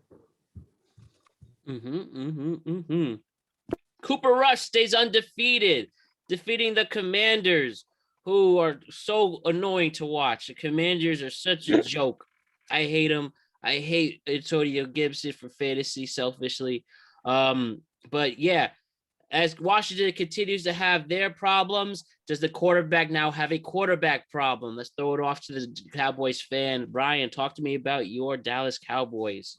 Cooper Rush stays undefeated. defeating the Commanders, who are so annoying to watch. The Commanders are such a joke. I hate them. I hate Antonio Gibson for fantasy selfishly. But yeah, as Washington continues to have their problems, does the quarterback now have a quarterback problem? Let's throw it off to the Cowboys fan. Bryan, talk to me about your Dallas Cowboys.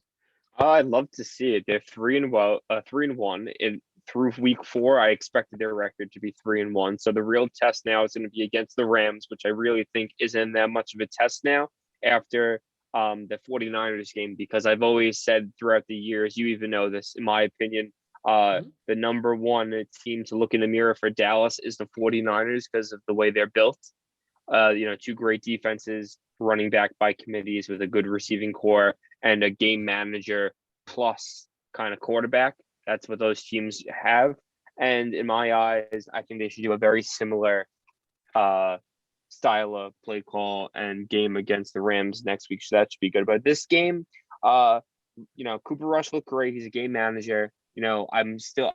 I'd love to see it. They're 3-1 in through week 4. I expected their record to be 3-1. So the real test now is going to be against the Rams, which I really think isn't that much of a test now after the 49ers game, because I've always said throughout the years, you even know this, in my opinion, the number one team to look in the mirror for Dallas is the 49ers because of the way they're built. Two great defenses, running back by committees with a good receiving core and a game manager plus kind of quarterback. That's what those teams have. And in my eyes, I think they should do a very similar style of play call and game against the Rams next week. So that should be good. But this game, Cooper Rush looked great. He's a game manager. I'm still,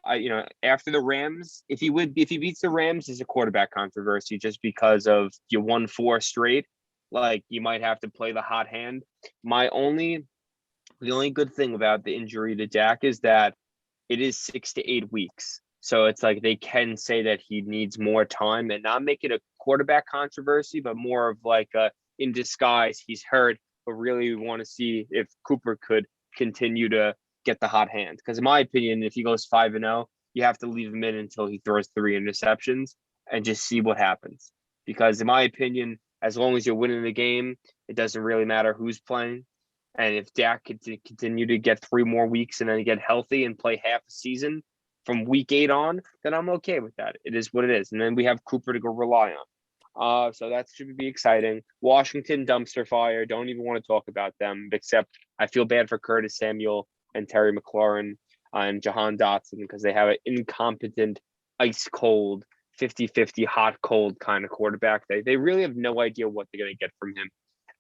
after the Rams, if he beats the Rams, it's a quarterback controversy just because of you won 4 straight. Like, you might have to play the hot hand. The only good thing about the injury to Dak is that it is 6 to 8 weeks. So it's like they can say that he needs more time and not make it a quarterback controversy, but more of like in disguise, he's hurt, but really we want to see if Cooper could continue to get the hot hand. Because in my opinion, if he goes 5-0, you have to leave him in until he throws 3 interceptions and just see what happens. Because in my opinion, as long as you're winning the game, it doesn't really matter who's playing. And if Dak could continue to get 3 more weeks and then get healthy and play half a season from week 8 on, then I'm okay with that. It is what it is. And then we have Cooper to go rely on. So that should be exciting. Washington, dumpster fire. Don't even want to talk about them, except I feel bad for Curtis Samuel and Terry McLaurin and Jahan Dotson because they have an incompetent, ice cold, 50-50 hot cold kind of quarterback. They really have no idea what they're going to get from him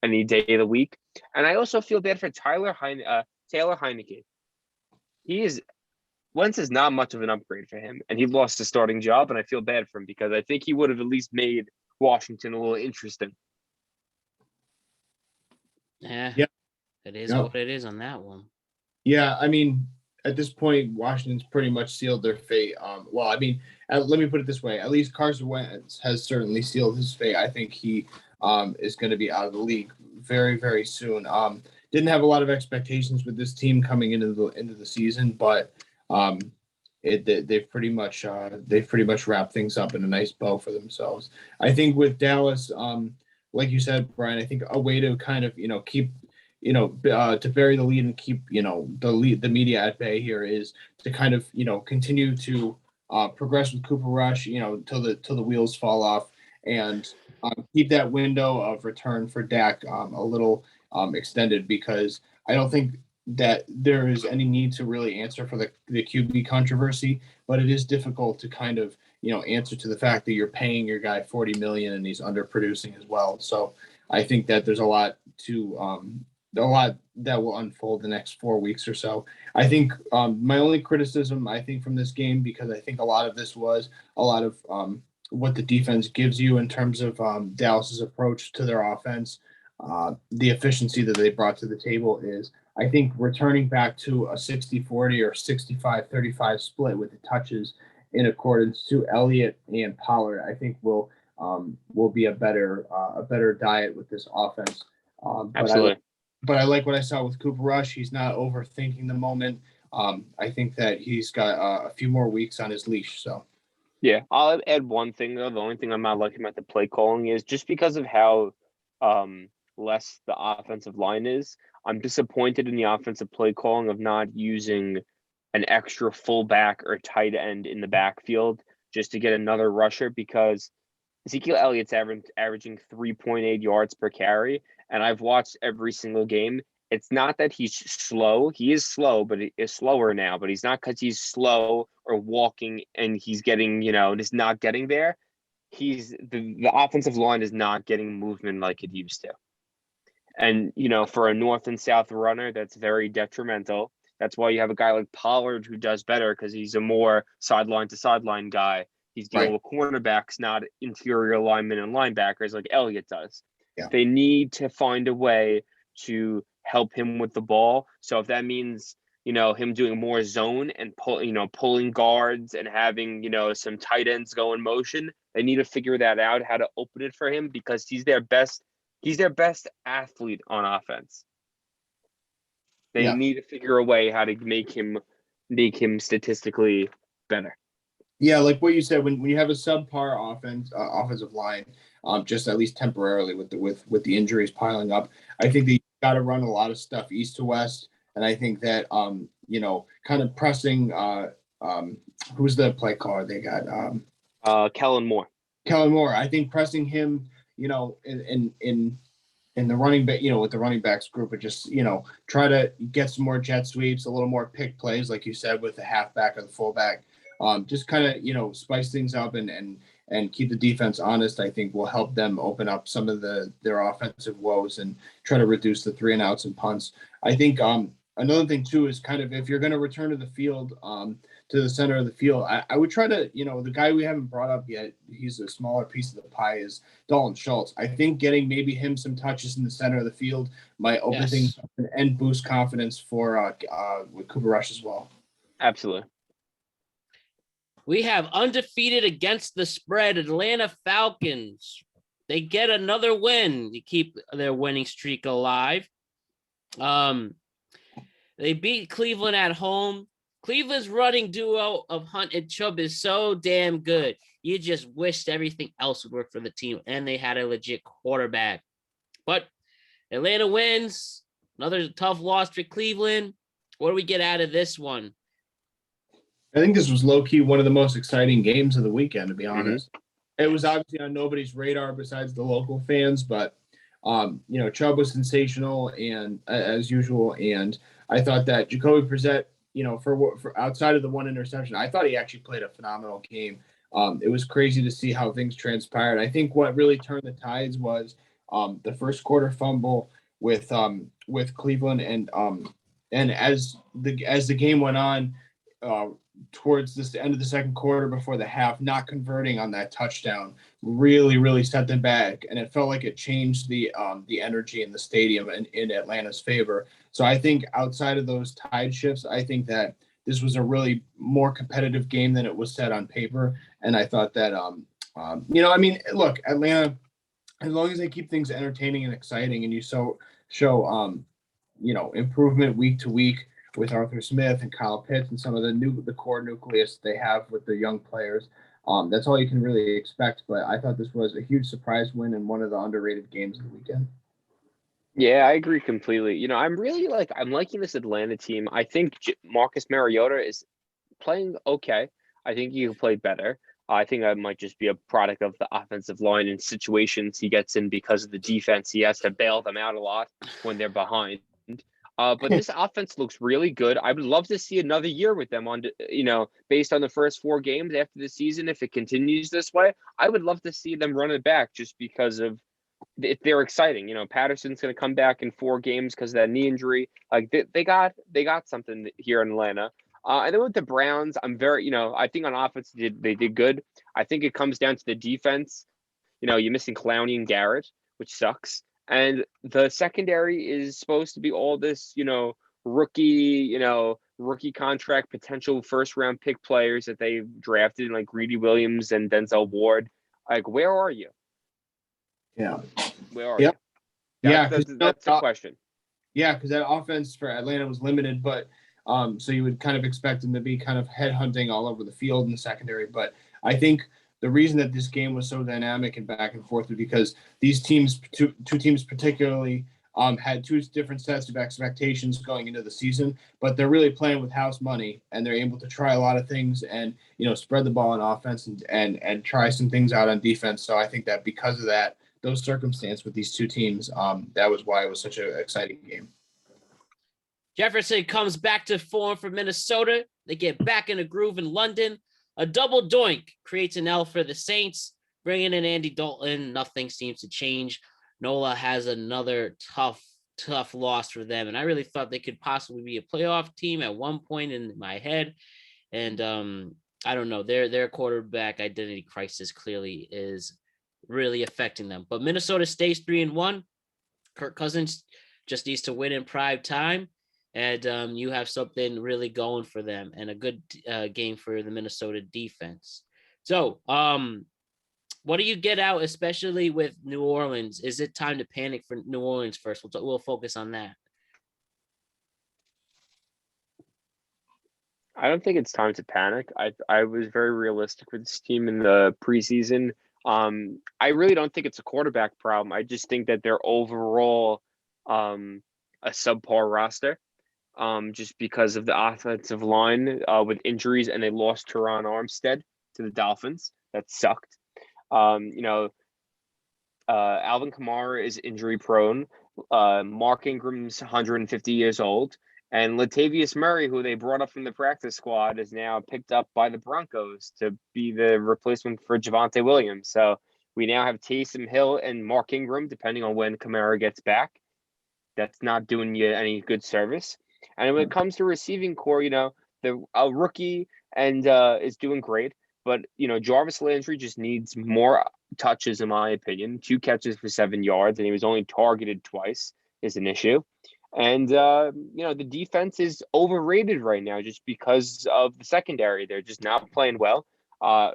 any day of the week. And I also feel bad for Taylor Heineke. Wentz is not much of an upgrade for him, and he lost his starting job, and I feel bad for him because I think he would have at least made Washington a little interesting. Yeah. It is what it is on that one. Yeah, I mean, at this point, Washington's pretty much sealed their fate. Let me put it this way. At least Carson Wentz has certainly sealed his fate. I think he is going to be out of the league very, very soon. Didn't have a lot of expectations with this team coming into the season, but they've pretty much wrapped things up in a nice bow for themselves. I think with Dallas, like you said, Bryan, I think a way to kind of keep to bury the lead and keep the media at bay here is to kind of continue to progress with Cooper Rush till the wheels fall off, and keep that window of return for Dak a little extended, because I don't think that there is any need to really answer for the QB controversy, but it is difficult to kind of answer to the fact that you're paying your guy $40 million and he's underproducing as well. So I think that there's a lot that will unfold the next 4 weeks or so. I think my only criticism from this game, because I think a lot of this was a lot of what the defense gives you in terms of Dallas's approach to their offense, the efficiency that they brought to the table is, I think, returning back to a 60-40 or 65-35 split with the touches in accordance to Elliott and Pollard, I think will be a better diet with this offense. Absolutely. But I like what I saw with Cooper Rush. He's not overthinking the moment. I think that he's got a few more weeks on his leash. So, yeah, I'll add one thing though. The only thing I'm not liking about the play calling is just because of how less the offensive line is. I'm disappointed in the offensive play calling of not using an extra fullback or tight end in the backfield just to get another rusher, because Ezekiel Elliott's averaging 3.8 yards per carry, and I've watched every single game. It's not that he's slow. He is slow, but he is slower now. But he's not because he's slow or walking and he's getting, just not getting there. The offensive line is not getting movement like it used to. And, for a north and south runner, that's very detrimental. That's why you have a guy like Pollard who does better, because he's a more sideline to sideline guy. He's dealing Right. with cornerbacks, not interior linemen and linebackers like Elliott does. Yeah. They need to find a way to help him with the ball. So if that means, him doing more zone and pulling guards and having, some tight ends go in motion, they need to figure that out, how to open it for him, because he's their best athlete on offense. They need to figure a way how to make him statistically better. Yeah, like what you said, when you have a subpar offensive line, just at least temporarily with the injuries piling up, I think that you got to run a lot of stuff east to west, and I think that kind of pressing. Who's the play caller they got? Kellen Moore. Kellen Moore. I think pressing him, in the running back, with the running backs group, and just try to get some more jet sweeps, a little more pick plays, like you said, with the halfback or the fullback. Just kind of spice things up and keep the defense honest. I think will help them open up some of their offensive woes and try to reduce the 3-and-outs and punts. I think another thing too is kind of, if you're going to return to the field, to the center of the field, I would try to, the guy we haven't brought up yet, he's a smaller piece of the pie, is Dalton Schultz. I think getting maybe him some touches in the center of the field might open things up and boost confidence for with Cooper Rush as well. Absolutely. We have undefeated against the spread Atlanta Falcons. They get another win to keep their winning streak alive. They beat Cleveland at home. Cleveland's running duo of Hunt and Chubb is so damn good. You just wished everything else would work for the team, and they had a legit quarterback. But Atlanta wins. Another tough loss for Cleveland. What do we get out of this one? I think this was low-key one of the most exciting games of the weekend, to be honest. It was obviously on nobody's radar besides the local fans, but Chubb was sensational and as usual, and I thought that Jacoby Brissett, for outside of the one interception, I thought he actually played a phenomenal game. It was crazy to see how things transpired. I think what really turned the tides was the first quarter fumble with Cleveland, and as the game went on, towards this end of the second quarter before the half, not converting on that touchdown really set them back, and it felt like it changed the energy in the stadium in Atlanta's favor. So I think outside of those tide shifts, I think that this was a really more competitive game than it was set on paper, and I thought that look, Atlanta, as long as they keep things entertaining and exciting, and you show improvement week to week with Arthur Smith and Kyle Pitts and some of the core nucleus they have with their young players. That's all you can really expect. But I thought this was a huge surprise win and one of the underrated games of the weekend. Yeah, I agree completely. I'm liking this Atlanta team. I think Marcus Mariota is playing okay. I think he can play better. I think that might just be a product of the offensive line and situations he gets in because of the defense. He has to bail them out a lot when they're behind. But this offense looks really good. I would love to see another year with them based on the first 4 games after the season. If it continues this way, I would love to see them run it back just because of if they're exciting. Patterson's going to come back in 4 games because of that knee injury. Like they got something here in Atlanta. And then with the Browns, I'm very, I think on offense they did good. I think it comes down to the defense. You're missing Clowney and Garrett, which sucks. And the secondary is supposed to be all this, rookie contract, potential first-round pick players that they've drafted, like Greedy Williams and Denzel Ward. Like, where are you? Yeah. Where are you? That's the question. Yeah, because that offense for Atlanta was limited, but so you would kind of expect them to be kind of headhunting all over the field in the secondary. But I think the reason that this game was so dynamic and back and forth was because these teams, two teams particularly, had 2 different sets of expectations going into the season, but they're really playing with house money, and they're able to try a lot of things and spread the ball on offense and try some things out on defense. So I think that because of that, those circumstances with these 2 teams, that was why it was such an exciting game. Jefferson comes back to form for Minnesota. They get back in a groove in London. A double doink creates an L for the Saints. Bringing in Andy Dalton, nothing seems to change. Nola has another tough loss for them. And I really thought they could possibly be a playoff team at one point in my head. And I don't know. Their quarterback identity crisis clearly is really affecting them. But Minnesota stays 3-1. Kirk Cousins just needs to win in prime time, and you have something really going for them and a good game for the Minnesota defense. So, what do you get out, especially with New Orleans? Is it time to panic for New Orleans first? We'll focus on that. I don't think it's time to panic. I was very realistic with this team in the preseason. I really don't think it's a quarterback problem. I just think that they're overall a subpar roster. Just because of the offensive line with injuries, and they lost Teron Armstead to the Dolphins. That sucked. Alvin Kamara is injury prone. Mark Ingram's 150 years old. And Latavius Murray, who they brought up from the practice squad, is now picked up by the Broncos to be the replacement for Javonte Williams. So we now have Taysom Hill and Mark Ingram, depending on when Kamara gets back. That's not doing you any good service. And when it comes to receiving core, the rookie and is doing great. But, Jarvis Landry just needs more touches, in my opinion. 2 catches for 7 yards, and he was only targeted twice is an issue. And, the defense is overrated right now just because of the secondary. They're just not playing well.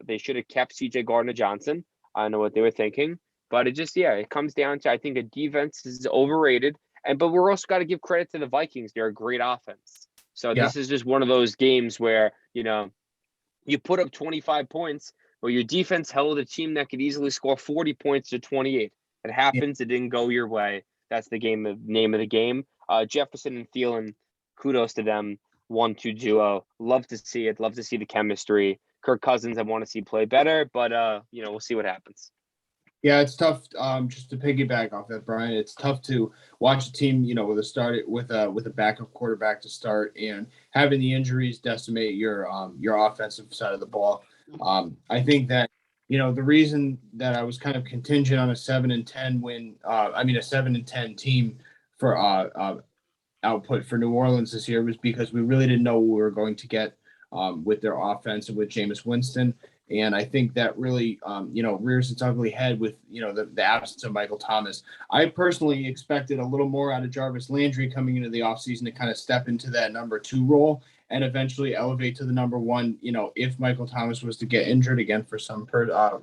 They should have kept C.J. Gardner-Johnson. I don't know what they were thinking. But it comes down to, I think, the defense is overrated. But we're also got to give credit to the Vikings. They're a great offense. So This is just one of those games where, you put up 25 points, but your defense held a team that could easily score 40 points to 28. It happens. It didn't go your way. That's the name of the game. Jefferson and Thielen, kudos to them. 1-2 duo. Love to see it. Love to see the chemistry. Kirk Cousins, I want to see play better, but we'll see what happens. Yeah, it's tough. Just to piggyback off that, Bryan, it's tough to watch a team, with a backup quarterback to start and having the injuries decimate your offensive side of the ball. I think that the reason that I was kind of contingent on a 7-10 win, a 7-10 team for output for New Orleans this year was because we really didn't know what we were going to get with their offense and with Jameis Winston. And I think that really, rears its ugly head with, the absence of Michael Thomas. I personally expected a little more out of Jarvis Landry coming into the offseason to kind of step into that number 2 role and eventually elevate to the number 1, if Michael Thomas was to get injured again for some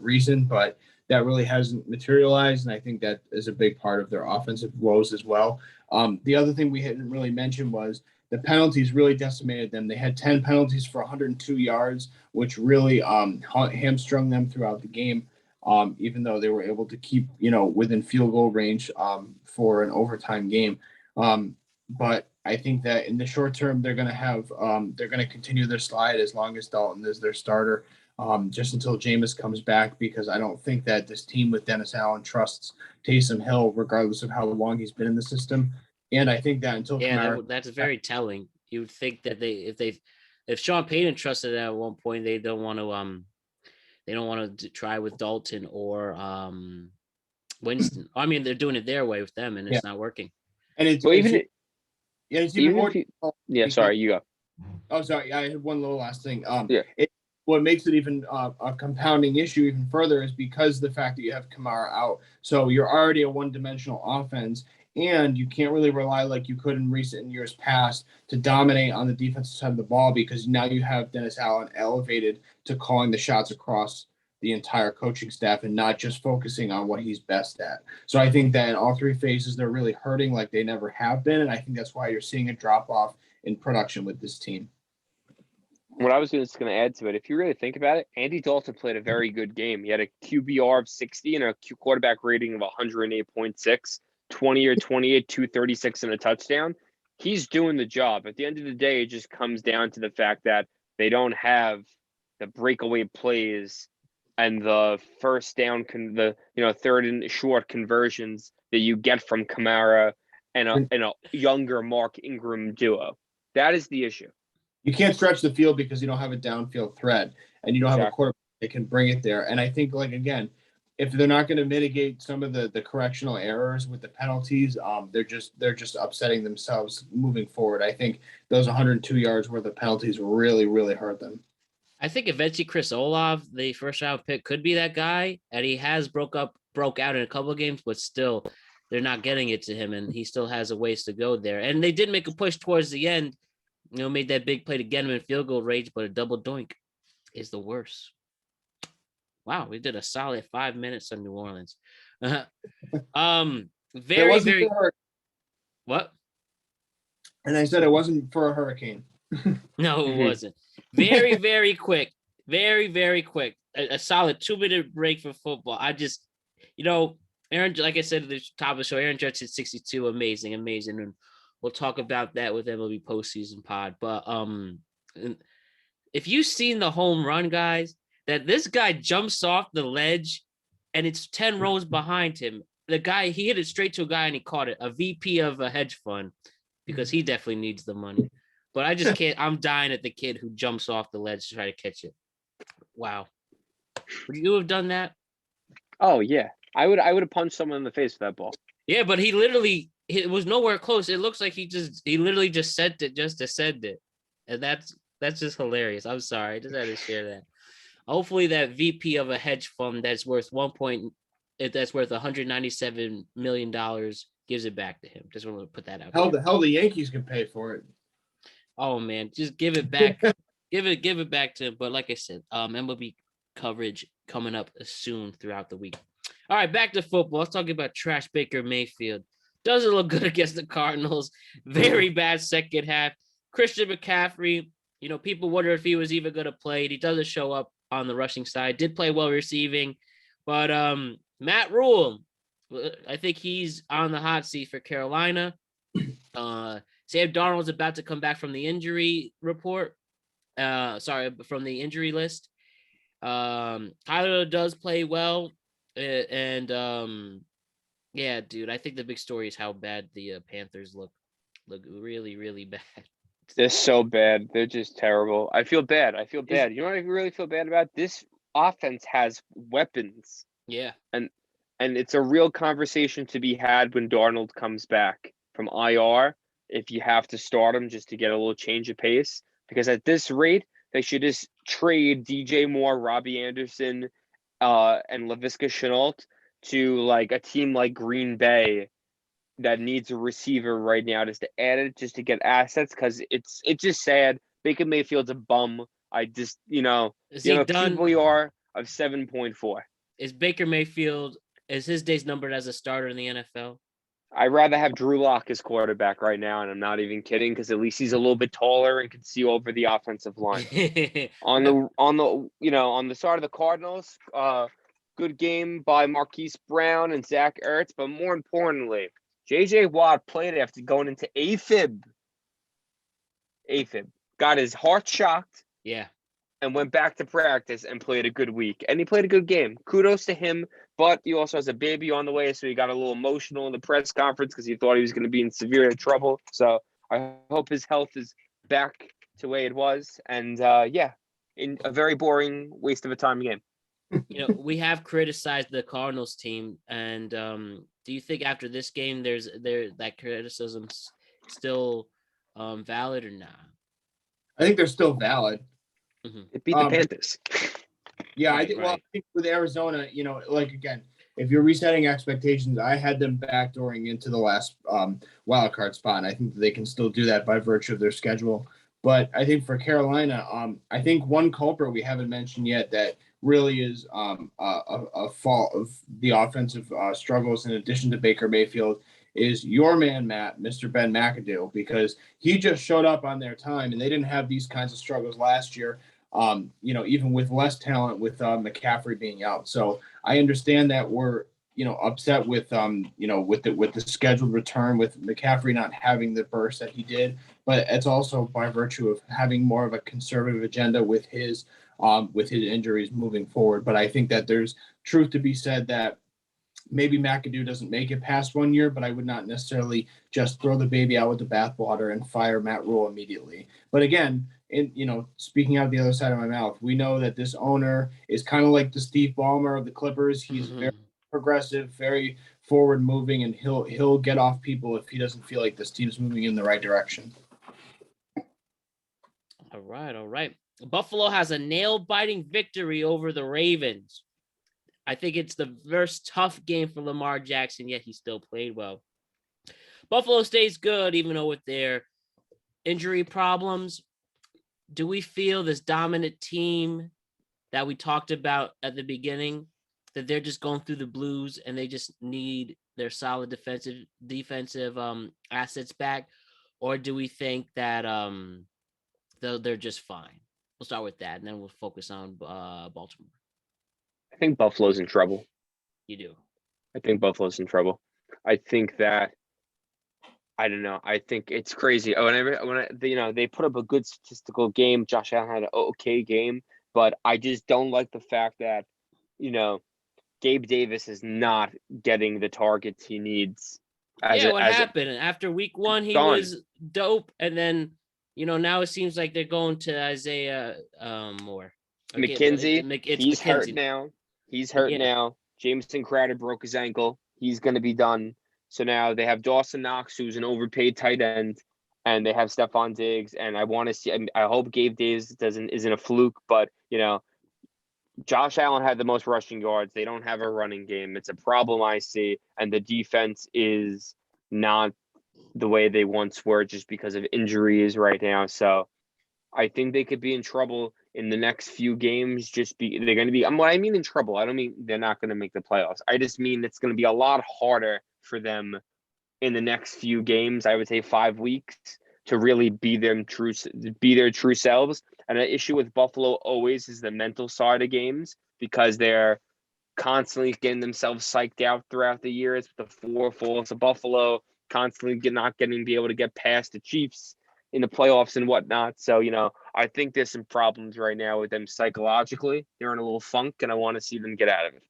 reason. But that really hasn't materialized. And I think that is a big part of their offensive woes as well. The other thing we hadn't really mentioned was the penalties really decimated them. They had 10 penalties for 102 yards, which really hamstrung them throughout the game, even though they were able to keep, within field goal range for an overtime game. But I think that in the short term, they're going to continue their slide as long as Dalton is their starter, just until Jameis comes back, because I don't think that this team with Dennis Allen trusts Taysom Hill, regardless of how long he's been in the system. And I think that until that's very telling. You would think that if Sean Payton trusted it at one point, they don't want to try with Dalton or Winston. I mean, they're doing it their way with them, and it's not working. And it's even more. Sorry, you go. Oh, sorry. I had one little last thing. Yeah. What makes it even a compounding issue even further is because the fact that you have Kamara out. So you're already a one-dimensional offense, and you can't really rely like you could in recent years past to dominate on the defensive side of the ball, because now you have Dennis Allen elevated to calling the shots across the entire coaching staff and not just focusing on what he's best at. So I think that in all 3 phases, they're really hurting like they never have been. And I think that's why you're seeing a drop off in production with this team. What I was just going to add to it, if you really think about it, Andy Dalton played a very good game. He had a QBR of 60 and a quarterback rating of 108.6, 20 or 28, 236 and a touchdown. He's doing the job. At the end of the day, it just comes down to the fact that they don't have the breakaway plays and the first down, third and short conversions that you get from Kamara and a younger Mark Ingram duo. That is the issue. You can't stretch the field because you don't have a downfield threat, and you don't have a quarterback that can bring it there. And I think, again, if they're not going to mitigate some of the correctional errors with the penalties, they're just upsetting themselves moving forward. I think those 102 yards worth of penalties really, really hurt them. I think eventually Chris Olave, the first round pick, could be that guy. And he has broke out in a couple of games, but still they're not getting it to him, and he still has a ways to go there. And they did make a push towards the end, made that big play to get him in field goal range, but a double doink is the worst. Wow, we did a solid 5 minutes on New Orleans. Very what? And I said it wasn't for a hurricane. No, it wasn't. Very, very quick. Very, very quick. A solid 2-minute break for football. I just, Aaron, like I said at the top of the show, Aaron Judge hit 62. Amazing. And we'll talk about that with MLB postseason pod. But if you've seen the home run, guys, that this guy jumps off the ledge and it's 10 rows behind him. The guy, he hit it straight to a guy and he caught it, a VP of a hedge fund, because he definitely needs the money. But I just can't. I'm dying at the kid who jumps off the ledge to try to catch it. Wow. Would you have done that? Oh yeah, I would have punched someone in the face with that ball. Yeah, but it was nowhere close. It looks like he literally just sent it just to send it, and that's just hilarious. I'm sorry, I just had to share that. Hopefully, that VP of a hedge fund that's worth $197 million gives it back to him. Just want to put that out. Hell, the Yankees can pay for it. Oh man, just give it back. give it back to him. But like I said, MLB coverage coming up soon throughout the week. All right, back to football. Let's talk about trash Baker Mayfield. Doesn't look good against the Cardinals. Very bad second half. Christian McCaffrey, people wonder if he was even going to play. He doesn't show up on the rushing side. Did play well receiving. But Matt Rule, I think he's on the hot seat for Carolina. Sam Darnold's about to come back from the injury report. From the injury list. Kyler does play well. And yeah, dude, I think the big story is how bad the Panthers look really, really bad. They're so bad. They're just terrible. I feel bad. You know what I really feel bad about? This offense has weapons. Yeah. And it's a real conversation to be had when Darnold comes back from IR, if you have to start him just to get a little change of pace. Because at this rate, they should just trade DJ Moore, Robbie Anderson, and Laviska Shenault to like a team like Green Bay that needs a receiver right now, just to add it, just to get assets, because it's just sad. Baker Mayfield's a bum. I just, Is he have a done? QBR of 7.4. Is Baker Mayfield, is his days numbered as a starter in the NFL? I'd rather have Drew Lock as quarterback right now, and I'm not even kidding, because at least he's a little bit taller and can see over the offensive line. on the side of the Cardinals, good game by Marquise Brown and Zach Ertz, but more importantly, J.J. Watt played after going into AFib. Got his heart shocked. Yeah. And went back to practice and played a good week. And he played a good game. Kudos to him. But he also has a baby on the way, so he got a little emotional in the press conference because he thought he was going to be in severe trouble. So I hope his health is back to the way it was. And, in a very boring waste of a time game. We have criticized the Cardinals team. And do you think after this game that criticism's still valid or not? I think they're still valid. Mm-hmm. It beat the Panthers. Yeah, I think. Well, I think with Arizona, again, if you're resetting expectations, I had them backdooring into the last wild card spot. And I think they can still do that by virtue of their schedule. But I think for Carolina, I think one culprit we haven't mentioned yet that really is a fault of the offensive struggles, in addition to Baker Mayfield, is your man, Matt, Mr. Ben McAdoo, because he just showed up on their time, and they didn't have these kinds of struggles last year, even with less talent, with McCaffrey being out. So I understand that we're, upset with, with the scheduled return, with McCaffrey not having the burst that he did, but it's also by virtue of having more of a conservative agenda with his injuries moving forward. But I think that there's truth to be said that maybe McAdoo doesn't make it past 1 year, but I would not necessarily just throw the baby out with the bathwater and fire Matt Rule immediately. But again, speaking out of the other side of my mouth, we know that this owner is kind of like the Steve Ballmer of the Clippers. He's very progressive, very forward moving, and he'll get off people if he doesn't feel like this team's moving in the right direction. All right. Buffalo has a nail-biting victory over the Ravens. I think it's the first tough game for Lamar Jackson, yet he still played well. Buffalo stays good, even though with their injury problems. Do we feel this dominant team that we talked about at the beginning, that they're just going through the blues and they just need their solid defensive assets back? Or do we think that they're just fine? We'll start with that, and then we'll focus on Baltimore. I think Buffalo's in trouble. You do. I think Buffalo's in trouble. I think that I don't know. I think it's crazy. They put up a good statistical game. Josh Allen had an okay game, but I just don't like the fact that, Gabe Davis is not getting the targets he needs. What happened? After week 1, he was dope, and then, now it seems like they're going to Isaiah Moore. McKenzie, he's hurt now. He's hurt now. Jameson Crowder broke his ankle. He's going to be done. So now they have Dawson Knox, who's an overpaid tight end, and they have Stephon Diggs. And I want to see. I hope Gabe Davis isn't a fluke, but Josh Allen had the most rushing yards. They don't have a running game. It's a problem I see, and the defense is not the way they once were, just because of injuries right now. So I think they could be in trouble in the next few games. They're going to be. What I mean in trouble, I don't mean they're not going to make the playoffs. I just mean it's going to be a lot harder for them in the next few games. I would say 5 weeks to really be their true selves. And the issue with Buffalo always is the mental side of games, because they're constantly getting themselves psyched out throughout the years with the 4 falls of Buffalo, constantly not be able to get past the Chiefs in the playoffs and whatnot. So, I think there's some problems right now with them psychologically. They're in a little funk, and I want to see them get out of it.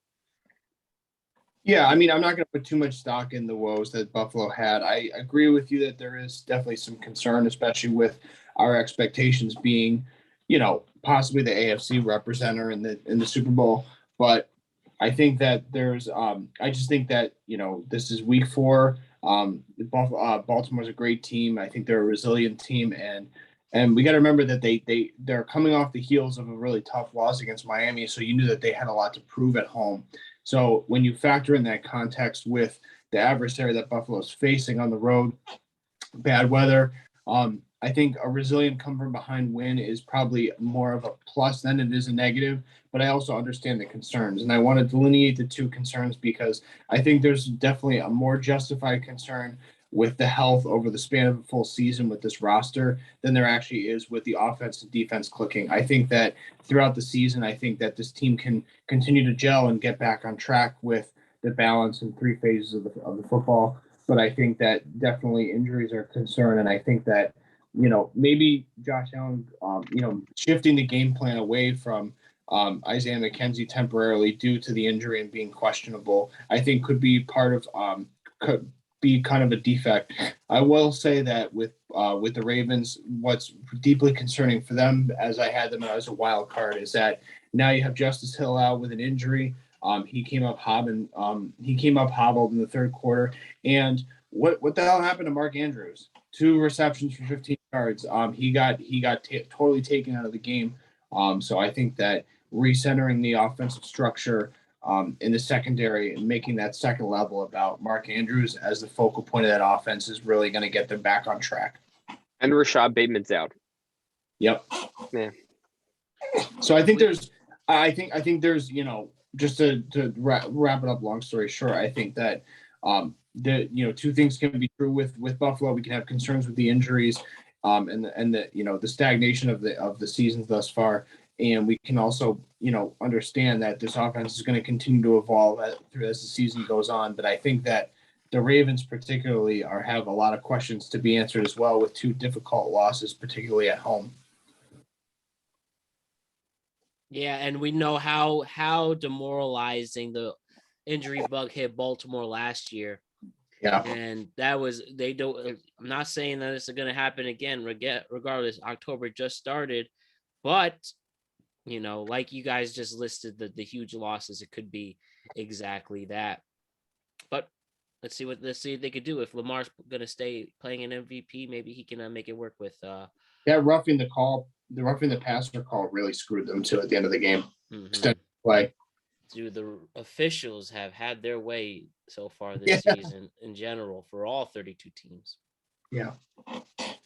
Yeah, I mean, I'm not going to put too much stock in the woes that Buffalo had. I agree with you that there is definitely some concern, especially with our expectations being, possibly the AFC representative in the Super Bowl. But I think that I just think that, this is week 4. Baltimore's a great team. I think they're a resilient team, and we got to remember that they're coming off the heels of a really tough loss against Miami. So you knew that they had a lot to prove at home. So when you factor in that context with the adversary that Buffalo's facing on the road, bad weather, I think a resilient come from behind win is probably more of a plus than it is a negative. But I also understand the concerns, and I want to delineate the two concerns, because I think there's definitely a more justified concern with the health over the span of a full season with this roster than there actually is with the offense and defense clicking. I think that throughout the season, I think that this team can continue to gel and get back on track with the balance in 3 phases of the football. But I think that definitely injuries are a concern, and I think that, maybe Josh Allen, shifting the game plan away from Isaiah McKenzie temporarily due to the injury and being questionable, I think could be part of could be kind of a defect. I will say that with the Ravens, what's deeply concerning for them, as I had them as a wild card, is that now you have Justice Hill out with an injury. He came up hobbled in the third quarter. And what the hell happened to Mark Andrews? 2 receptions for 15 yards. He got totally taken out of the game. So I think that recentering the offensive structure in the secondary and making that second level about Mark Andrews as the focal point of that offense is really going to get them back on track. And Rashad Bateman's out. Yep. Yeah. So I think there's, just to wrap it up, long story short, I think that two things can be true with Buffalo. We can have concerns with the injuries and the stagnation of the seasons thus far. And we can also, understand that this offense is going to continue to evolve as the season goes on. But I think that the Ravens particularly have a lot of questions to be answered as well, with 2 difficult losses, particularly at home. Yeah, and we know how demoralizing the injury bug hit Baltimore last year. Yeah. And that was, I'm not saying that this is going to happen again, regardless. October just started, but like you guys just listed the huge losses, it could be exactly that. But let's see what they could do. If Lamar's going to stay playing an MVP, maybe he can make it work with that roughing the call roughing the passer call really screwed them too at the end of the game. Mm-hmm. Extended play. Dude, the officials have had their way so far this season in general for all 32 teams. Yeah.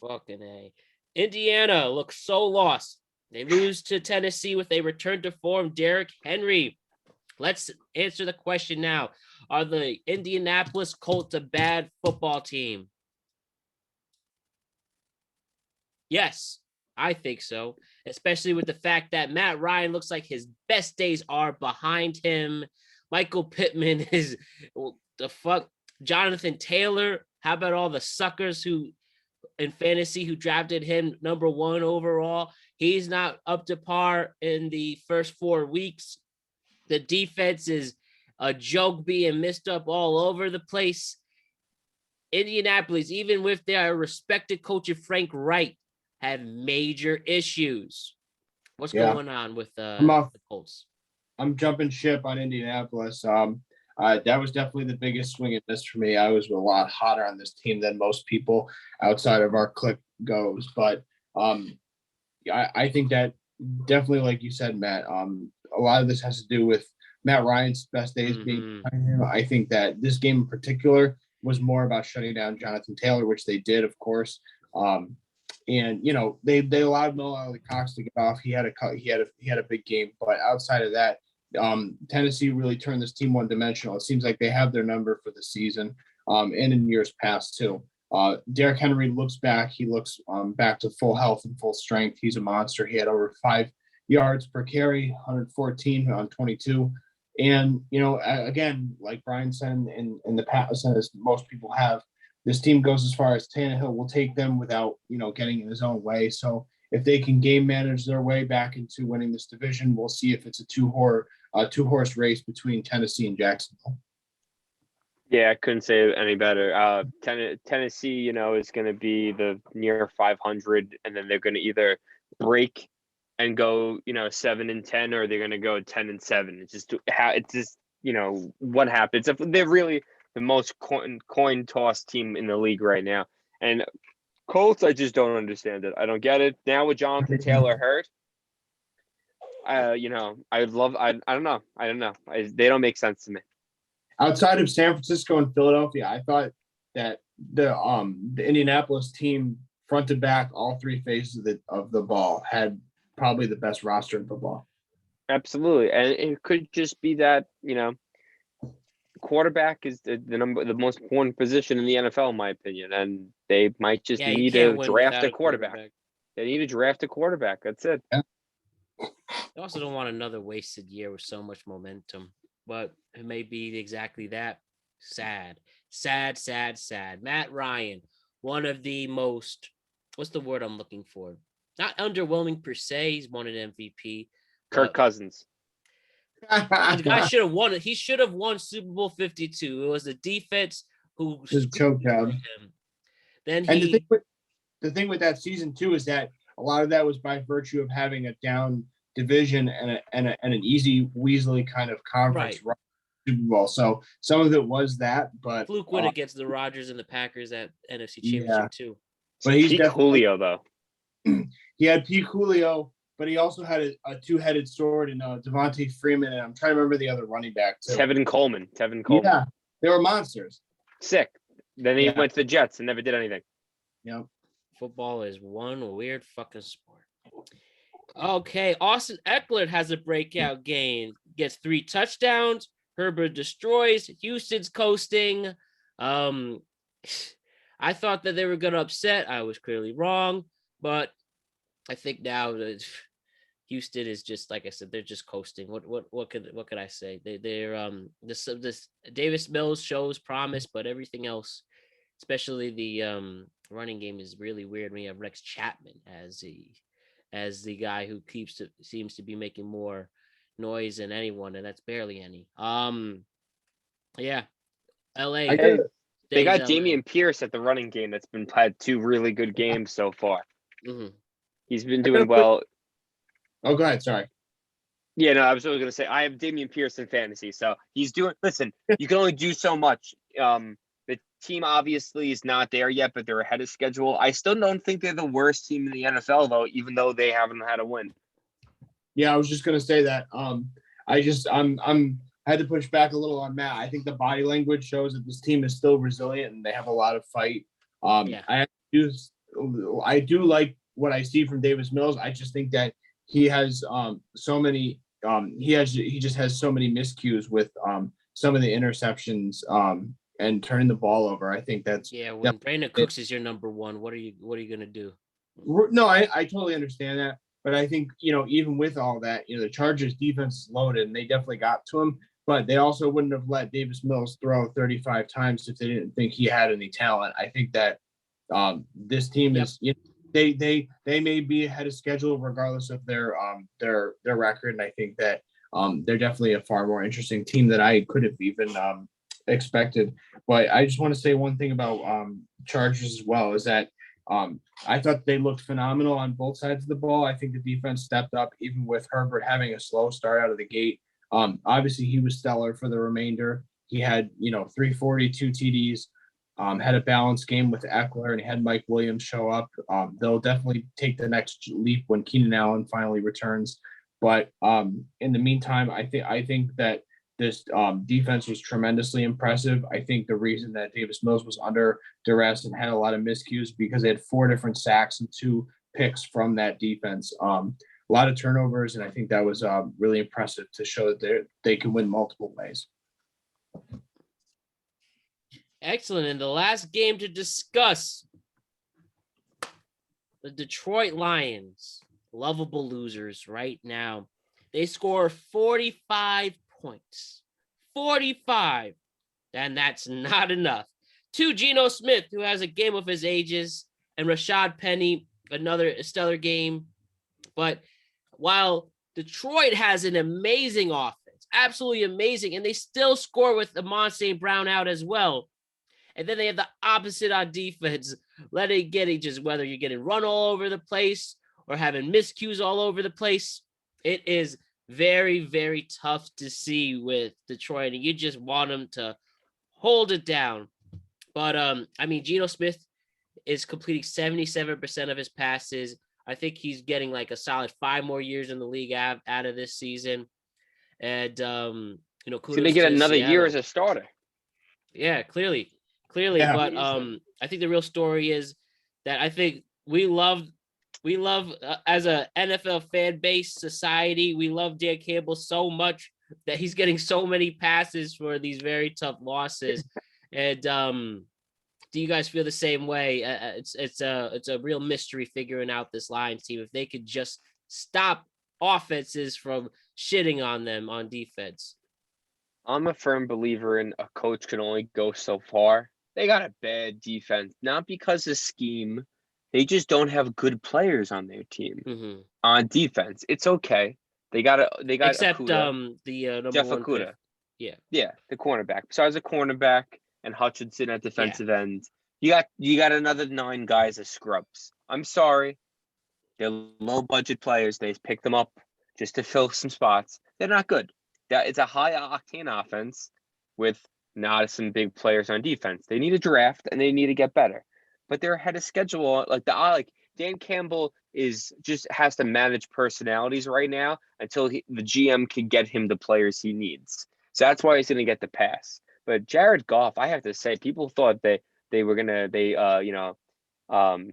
Fucking A. Indiana looks so lost. They lose to Tennessee with a return to form Derrick Henry. Let's answer the question now. Are the Indianapolis Colts a bad football team? Yes, I think so, especially with the fact that Matt Ryan looks like his best days are behind him. Michael Pittman is the fuck. Jonathan Taylor. How about all the suckers who in fantasy who drafted him number 1 overall? He's not up to par in the first 4 weeks. The defense is a joke being messed up all over the place. Indianapolis, even with their respected coach of Frank Wright, have major issues. What's going on with the Colts? I'm jumping ship on Indianapolis. That was definitely the biggest swing and miss for me. I was a lot hotter on this team than most people outside of our clique goes. But I think that definitely, like you said, Matt, a lot of this has to do with Matt Ryan's best days being behind him. I think that this game in particular was more about shutting down Jonathan Taylor, which they did, of course. And they allowed Mo Cox to get off. He had a big game, but outside of that, Tennessee really turned this team one-dimensional. It seems like they have their number for the season, and in years past too. Derrick Henry looks back. He looks back to full health and full strength. He's a monster. He had over 5 yards per carry, 114 on 22. And, again, like Bryan said in the past, as most people have, this team goes as far as Tannehill will take them without, getting in his own way. So if they can game manage their way back into winning this division, we'll see if it's a two-horse race between Tennessee and Jacksonville. Yeah, I couldn't say it any better. Tennessee, is going to be the near 500, and then they're going to either break and go, 7-10, or they're going to go 10-7. It's just what happens. They're really the most coin toss team in the league right now. And Colts, I just don't understand it. I don't get it. Now with Jonathan Taylor hurt, I don't know. They don't make sense to me. Outside of San Francisco and Philadelphia, I thought that the Indianapolis team, front to back, all 3 phases of the ball, had probably the best roster in football. Absolutely, and it could just be that quarterback is the most important position in the NFL, in my opinion, and they might just need to draft a quarterback. They need to draft a quarterback. That's it. Yeah. They also don't want another wasted year with so much momentum. But it may be exactly that. Sad. Matt Ryan, one of the most, what's the word I'm looking for? Not underwhelming per se. He's won an MVP. Kirk Cousins. The guy should have won it. He should have won Super Bowl 52. It was the defense who choked him. Then the thing with that season too is that a lot of that was by virtue of having a down division and an easy Weasley kind of conference Super Bowl. So some of it was that, but fluke win against the Rodgers and the Packers at NFC Championship too. But he's peak Julio though. He had peak Julio, but he also had a two-headed sword in Devontae Freeman, and I'm trying to remember the other running back too. Tevin Coleman. Yeah, they were monsters. Sick. Then he went to the Jets and never did anything. Yeah. Football is one weird fucking sport. Okay, Austin Eckler has a breakout game. Gets 3 touchdowns. Herbert destroys. Houston's coasting. I thought that they were going to upset. I was clearly wrong, but I think now that Houston is just, like I said, they're just coasting. What could I say? They're this Davis Mills shows promise, but everything else, especially the running game, is really weird. We have Rex Chapman as the guy who seems to be making more noise than anyone, and that's barely any. Yeah, LA. They got Dameon Pierce at the running game. That's had 2 really good games so far. Mm-hmm. He's been doing well. Oh, go ahead. Sorry. Yeah, no, I was going to say I have Dameon Pierce in fantasy, so he's doing. Listen, you can only do so much. The team obviously is not there yet, but they're ahead of schedule. I still don't think they're the worst team in the NFL, though, even though they haven't had a win. Yeah, I was just gonna say that. I had to push back a little on Matt. I think the body language shows that this team is still resilient and they have a lot of fight. I do like what I see from Davis Mills. I just think that he has so many he just has so many miscues with some of the interceptions and turning the ball over. I think that's when Brandon Cooks is your number one, what are you gonna do? No, I totally understand that. But I think, even with all that, the Chargers defense is loaded and they definitely got to him, but they also wouldn't have let Davis Mills throw 35 times if they didn't think he had any talent. I think that this team is, they may be ahead of schedule regardless of their record. And I think that they're definitely a far more interesting team than I could have even expected. But I just want to say one thing about Chargers as well is that I thought they looked phenomenal on both sides of the ball. I think the defense stepped up, even with Herbert having a slow start out of the gate. Obviously, he was stellar for the remainder. He had, 342 TDs, had a balanced game with Eckler, and he had Mike Williams show up. They'll definitely take the next leap when Keenan Allen finally returns. But in the meantime, I think that this defense was tremendously impressive. I think the reason that Davis Mills was under duress and had a lot of miscues because they had 4 different sacks and 2 picks from that defense. A lot of turnovers, and I think that was really impressive to show that they can win multiple ways. Excellent. And the last game to discuss, the Detroit Lions, lovable losers right now. They score 45 points. 45. And that's not enough. To Geno Smith, who has a game of his ages, and Rashad Penny, another stellar game. But while Detroit has an amazing offense, absolutely amazing, and they still score with Amon St. Brown out as well. And then they have the opposite on defense, getting just whether you're getting run all over the place or having miscues all over the place. It is very, very tough to see with Detroit, and you just want them to hold it down. But, Geno Smith is completing 77% of his passes. I think he's getting like a solid 5 more years in the league out of this season. And, kudos to get another Seattle. year as a starter. Yeah, clearly. Yeah, but I think the real story is that I think we love as a NFL fan base society, we love Dan Campbell so much that he's getting so many passes for these very tough losses. And do you guys feel the same way? It's a real mystery figuring out this Lions team. If they could just stop offenses from shitting on them on defense. I'm a firm believer in a coach can only go so far. They got a bad defense, not because of scheme. They just don't have good players on their team. On defense. It's okay. They got except Okuda, the number Jeff 1 Okuda. pick. Yeah, the cornerback. Besides the cornerback and Hutchinson at defensive end, you got another 9 guys as scrubs. I'm sorry. They're low budget players. They pick them up just to fill some spots. They're not good. It's a high octane offense with not some big players on defense. They need a draft and they need to get better. But they're ahead of schedule. Like Dan Campbell has to manage personalities right now until the GM can get him the players he needs. So that's why he's going to get the pass. But Jared Goff, I have to say, people thought they were going to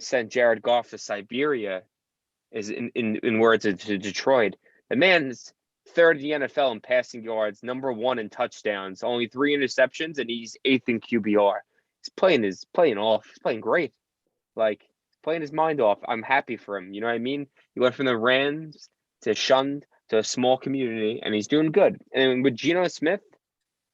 send Jared Goff to Siberia, is in words of Detroit. The man's 3rd in the NFL in passing yards, number 1 in touchdowns, only 3 interceptions, and he's 8th in QBR. He's playing off. He's playing great. Like, playing his mind off. I'm happy for him. You know what I mean? He went from the Rams to shunned to a small community, and he's doing good. And with Geno Smith,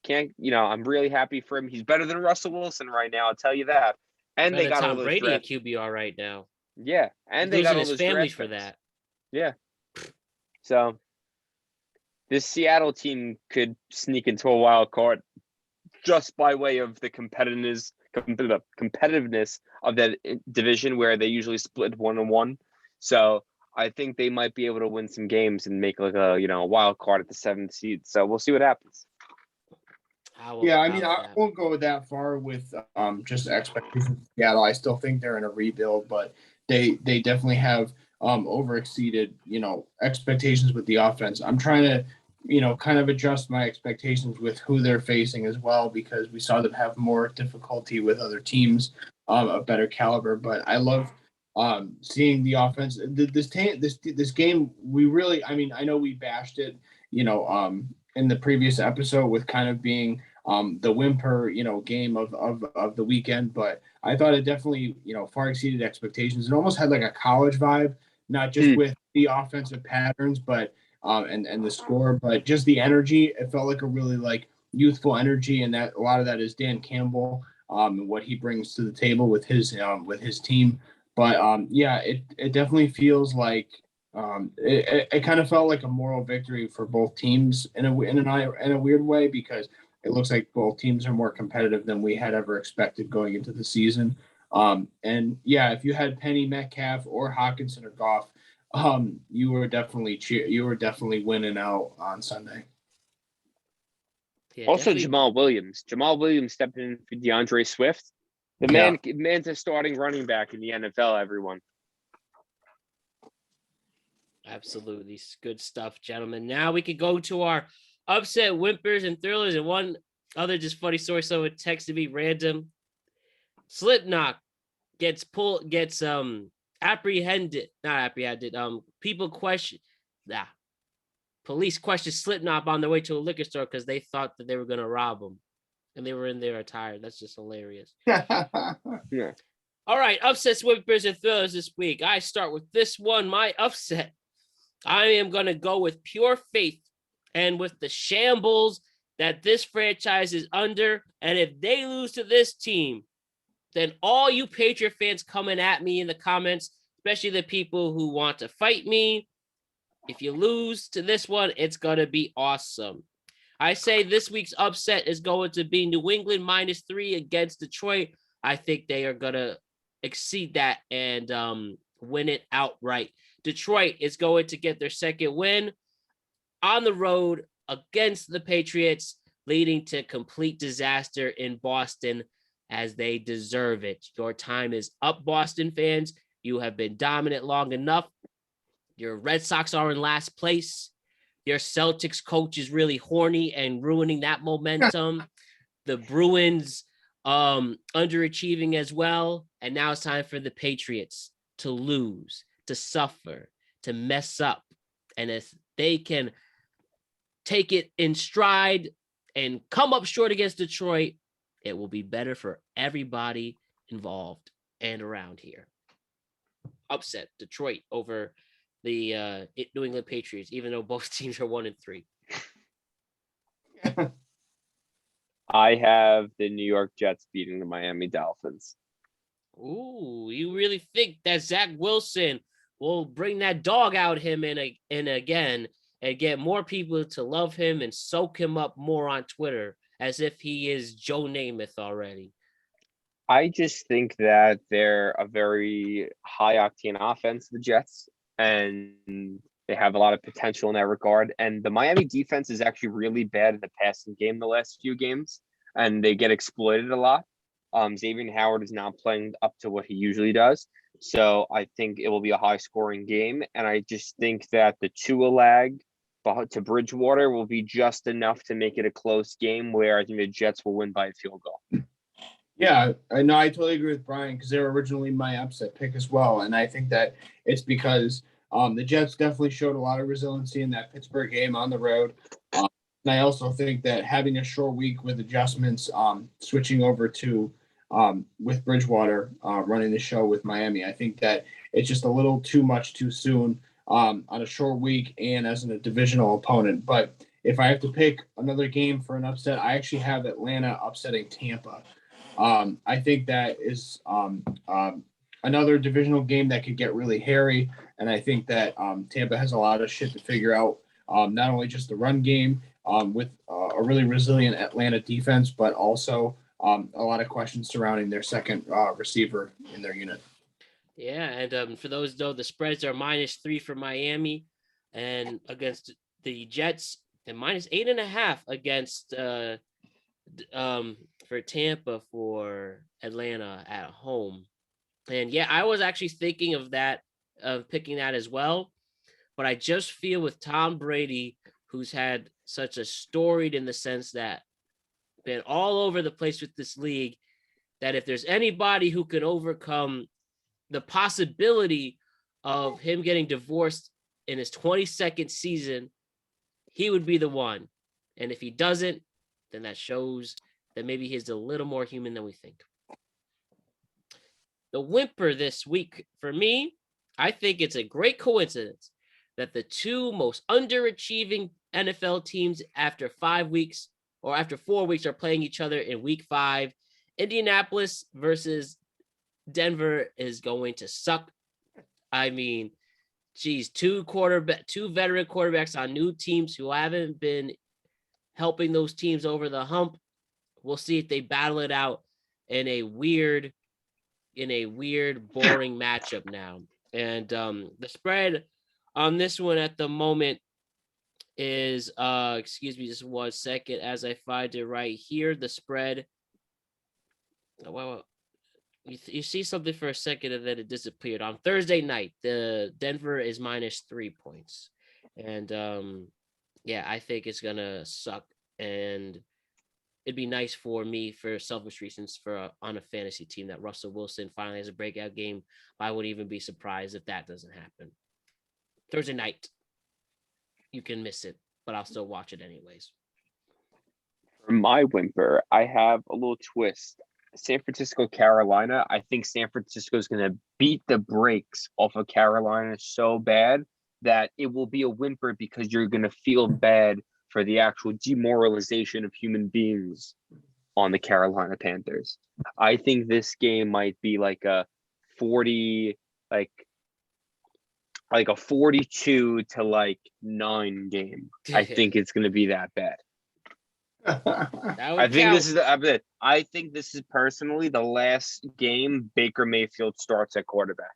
I'm really happy for him. He's better than Russell Wilson right now, I'll tell you that. And they got Tom all Brady in drafts. QBR right now. Yeah, and he's they got all his those family draft for picks. that. Yeah. So this Seattle team could sneak into a wild card just by way of the competitiveness of that division where they usually split 1-1. So I think they might be able to win some games and make like a wild card at the 7th seed. So we'll see what happens. How Yeah, I about mean, I that? won't go that far with just expectations of Seattle. I still think they're in a rebuild, but they definitely have over exceeded, expectations with the offense. I'm trying to, kind of adjust my expectations with who they're facing as well, because we saw them have more difficulty with other teams of better caliber. But I love seeing the offense. This game, we really, I mean, I know we bashed it, in the previous episode with kind of being the whimper, game of the weekend. But I thought it definitely, far exceeded expectations. It almost had like a college vibe, not just with the offensive patterns, but and the score, but just the energy. It felt like a really like youthful energy, and that a lot of that is Dan Campbell, and what he brings to the table with his team. But yeah, it definitely feels like it kind of felt like a moral victory for both teams in a weird way, because it looks like both teams are more competitive than we had ever expected going into the season. And yeah, if you had Penny Metcalf or Hawkinson or Goff, you were definitely winning out on Sunday. Yeah, Also, definitely. Jamal Williams. Jamal Williams stepping in for DeAndre Swift. The man's a starting running back in the NFL, everyone. Absolutely. Good stuff, gentlemen. Now we could go to our upset whimpers and thrillers. And one other just funny story. Someone texted me random. Slipknot gets apprehended. Not apprehended. People question. Police questioned Slipknot on their way to a liquor store because they thought that they were gonna rob them. And they were in their attire. That's just hilarious. Yeah. All right, upsets, whimpers, and thrillers this week. I start with this one. My upset. I am going to go with pure faith and with the shambles that this franchise is under. And if they lose to this team, then all you Patriot fans coming at me in the comments, especially the people who want to fight me, if you lose to this one, it's going to be awesome. I say this week's upset is going to be New England -3 against Detroit. I think they are going to exceed that and win it outright. Detroit is going to get their second win on the road against the Patriots, leading to complete disaster in Boston, as they deserve it. Your time is up, Boston fans. You have been dominant long enough. Your Red Sox are in last place. Your Celtics coach is really horny and ruining that momentum. The Bruins underachieving as well. And now it's time for the Patriots to lose, to suffer, to mess up. And if they can take it in stride and come up short against Detroit, it will be better for everybody involved and around here. Upset Detroit over the New England Patriots, even though both teams are 1-3. I have the New York Jets beating the Miami Dolphins. Ooh, you really think that Zach Wilson will bring that dog out him in again and get more people to love him and soak him up more on Twitter as if he is Joe Namath already? I just think that they're a very high octane offense, the Jets, and they have a lot of potential in that regard. And the Miami defense is actually really bad in the passing game the last few games, and they get exploited a lot. Xavier Howard is not playing up to what he usually does. So I think it will be a high scoring game. And I just think that the Tua lag to Bridgewater will be just enough to make it a close game where I think the Jets will win by a field goal. Yeah, I know. I totally agree with Bryan, because they were originally my upset pick as well. And I think that it's because the Jets definitely showed a lot of resiliency in that Pittsburgh game on the road. And I also think that having a short week with adjustments, switching over to with Bridgewater running the show with Miami, I think that it's just a little too much too soon on a short week and as a divisional opponent. But if I have to pick another game for an upset, I actually have Atlanta upsetting Tampa. I think that is another divisional game that could get really hairy. And I think that Tampa has a lot of shit to figure out, not only just the run game with a really resilient Atlanta defense, but also a lot of questions surrounding their second receiver in their unit. Yeah, and for those, though, the spreads are -3 for Miami and against the Jets, and -8.5 against for Tampa, for Atlanta at home. And yeah, I was actually thinking of picking that as well. But I just feel with Tom Brady, who's had such a storied in the sense that been all over the place with this league, that if there's anybody who can overcome the possibility of him getting divorced in his 22nd season, he would be the one. And if he doesn't, then that shows that maybe he's a little more human than we think. The whimper this week for me, I think it's a great coincidence that the two most underachieving NFL teams after 5 weeks or after 4 weeks are playing each other in week 5. Indianapolis versus Denver is going to suck. I mean, geez, two veteran quarterbacks on new teams who haven't been helping those teams over the hump. We'll see if they battle it out in a weird, boring matchup now. And the spread on this one at the moment is excuse me just 1 second as I find it right here. The spread. Well, you see something for a second and then it disappeared. On Thursday night, the Denver is -3 points. And yeah, I think it's gonna suck. And it'd be nice for me, for selfish reasons, on a fantasy team, that Russell Wilson finally has a breakout game. I wouldn't even be surprised if that doesn't happen. Thursday night, you can miss it, but I'll still watch it anyways. For my whimper, I have a little twist. San Francisco, Carolina. I think San Francisco is going to beat the brakes off of Carolina so bad that it will be a whimper, because you're going to feel bad for the actual demoralization of human beings on the Carolina Panthers. I think this game might be like a 40, like a 42-9 game. I think it's going to be that bad. I think this is personally the last game Baker Mayfield starts at quarterback.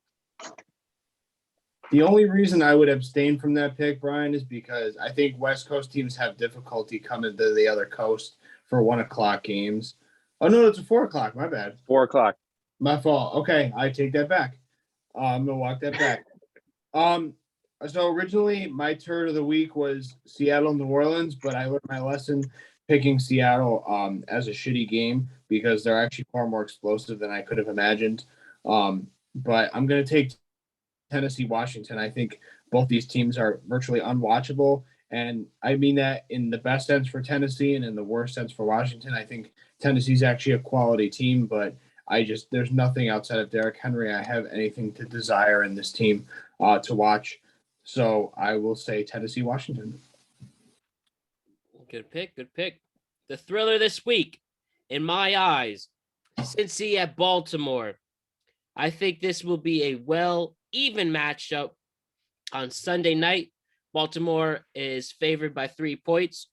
The only reason I would abstain from that pick, Bryan, is because I think West Coast teams have difficulty coming to the other coast for 1 o'clock games. Oh no, it's a 4 o'clock. My bad. 4 o'clock. My fault. Okay, I take that back. I'm gonna walk that back. So originally my turn of the week was Seattle, New Orleans, but I learned my lesson picking Seattle as a shitty game, because they're actually far more explosive than I could have imagined. But I'm gonna take Tennessee, Washington. I think both these teams are virtually unwatchable. And I mean that in the best sense for Tennessee and in the worst sense for Washington. I think Tennessee's actually a quality team, but there's nothing outside of Derrick Henry I have anything to desire in this team to watch. So I will say Tennessee, Washington. Good pick. The thriller this week, in my eyes, Cincy at Baltimore. I think this will be a even matchup on Sunday night. Baltimore is favored by 3 points.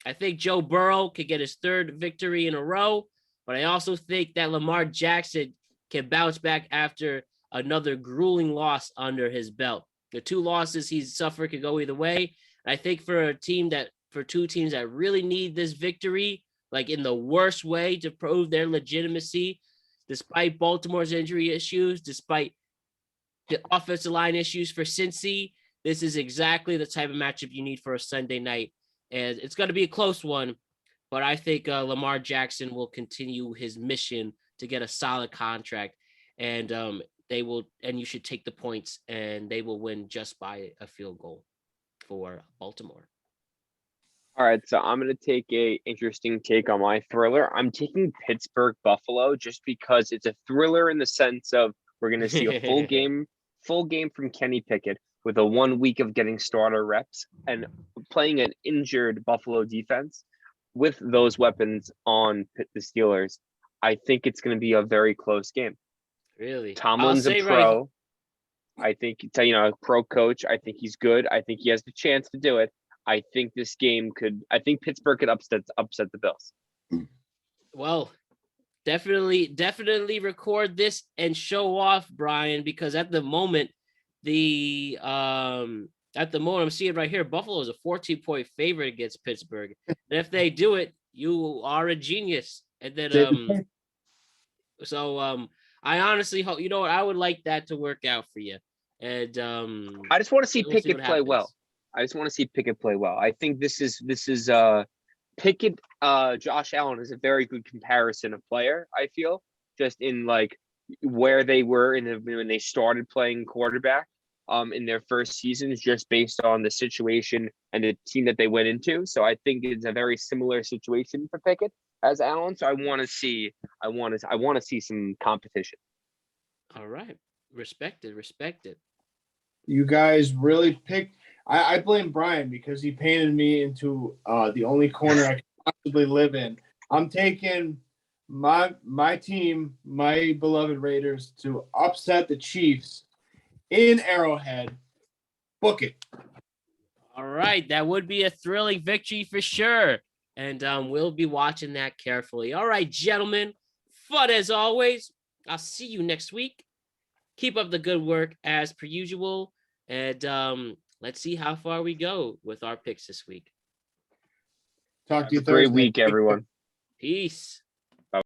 I think Joe Burrow could get his 3rd victory in a row, but I also think that Lamar Jackson can bounce back after another grueling loss under his belt. The 2 losses he's suffered could go either way. I think for two teams that really need this victory, like in the worst way to prove their legitimacy, despite Baltimore's injury issues, despite the offensive line issues for Cincy, this is exactly the type of matchup you need for a Sunday night. And it's going to be a close one, but I think Lamar Jackson will continue his mission to get a solid contract, and you should take the points, and they will win just by a field goal for Baltimore. All right, so I'm going to take a interesting take on my thriller. I'm taking Pittsburgh Buffalo, just because it's a thriller in the sense of we're going to see a full game from Kenny Pickett with a 1 week of getting starter reps and playing an injured Buffalo defense with those weapons on the Steelers. I think it's going to be a very close game. Really? Tomlin's a pro. I think, pro coach. I think he's good. I think he has the chance to do it. I think this game I think Pittsburgh could upset the Bills. Well, definitely record this and show off, Bryan, because at the moment I'm seeing right here, Buffalo is a 14-point favorite against Pittsburgh. And if they do it, You are a genius. And then I honestly hope, you know what, I would like that to work out for you. And I just want to see we'll see Pickett what play well. happens. I just want to see Pickett play well. I think this is Pickett, Josh Allen is a very good comparison of player, I feel, just in like where they were when they started playing quarterback in their first seasons, just based on the situation and the team that they went into. So I think it's a very similar situation for Pickett as Allen. So I want to see some competition. All right. Respected. You guys really picked. I blame Bryan because he painted me into the only corner I could possibly live in. I'm taking my team, my beloved Raiders, to upset the Chiefs in Arrowhead. Book it. All right. That would be a thrilling victory for sure. And we'll be watching that carefully. All right, gentlemen. Fun as always. I'll see you next week. Keep up the good work as per usual. And let's see how far we go with our picks this week. Talk to you Great Thursday. week, everyone. Peace.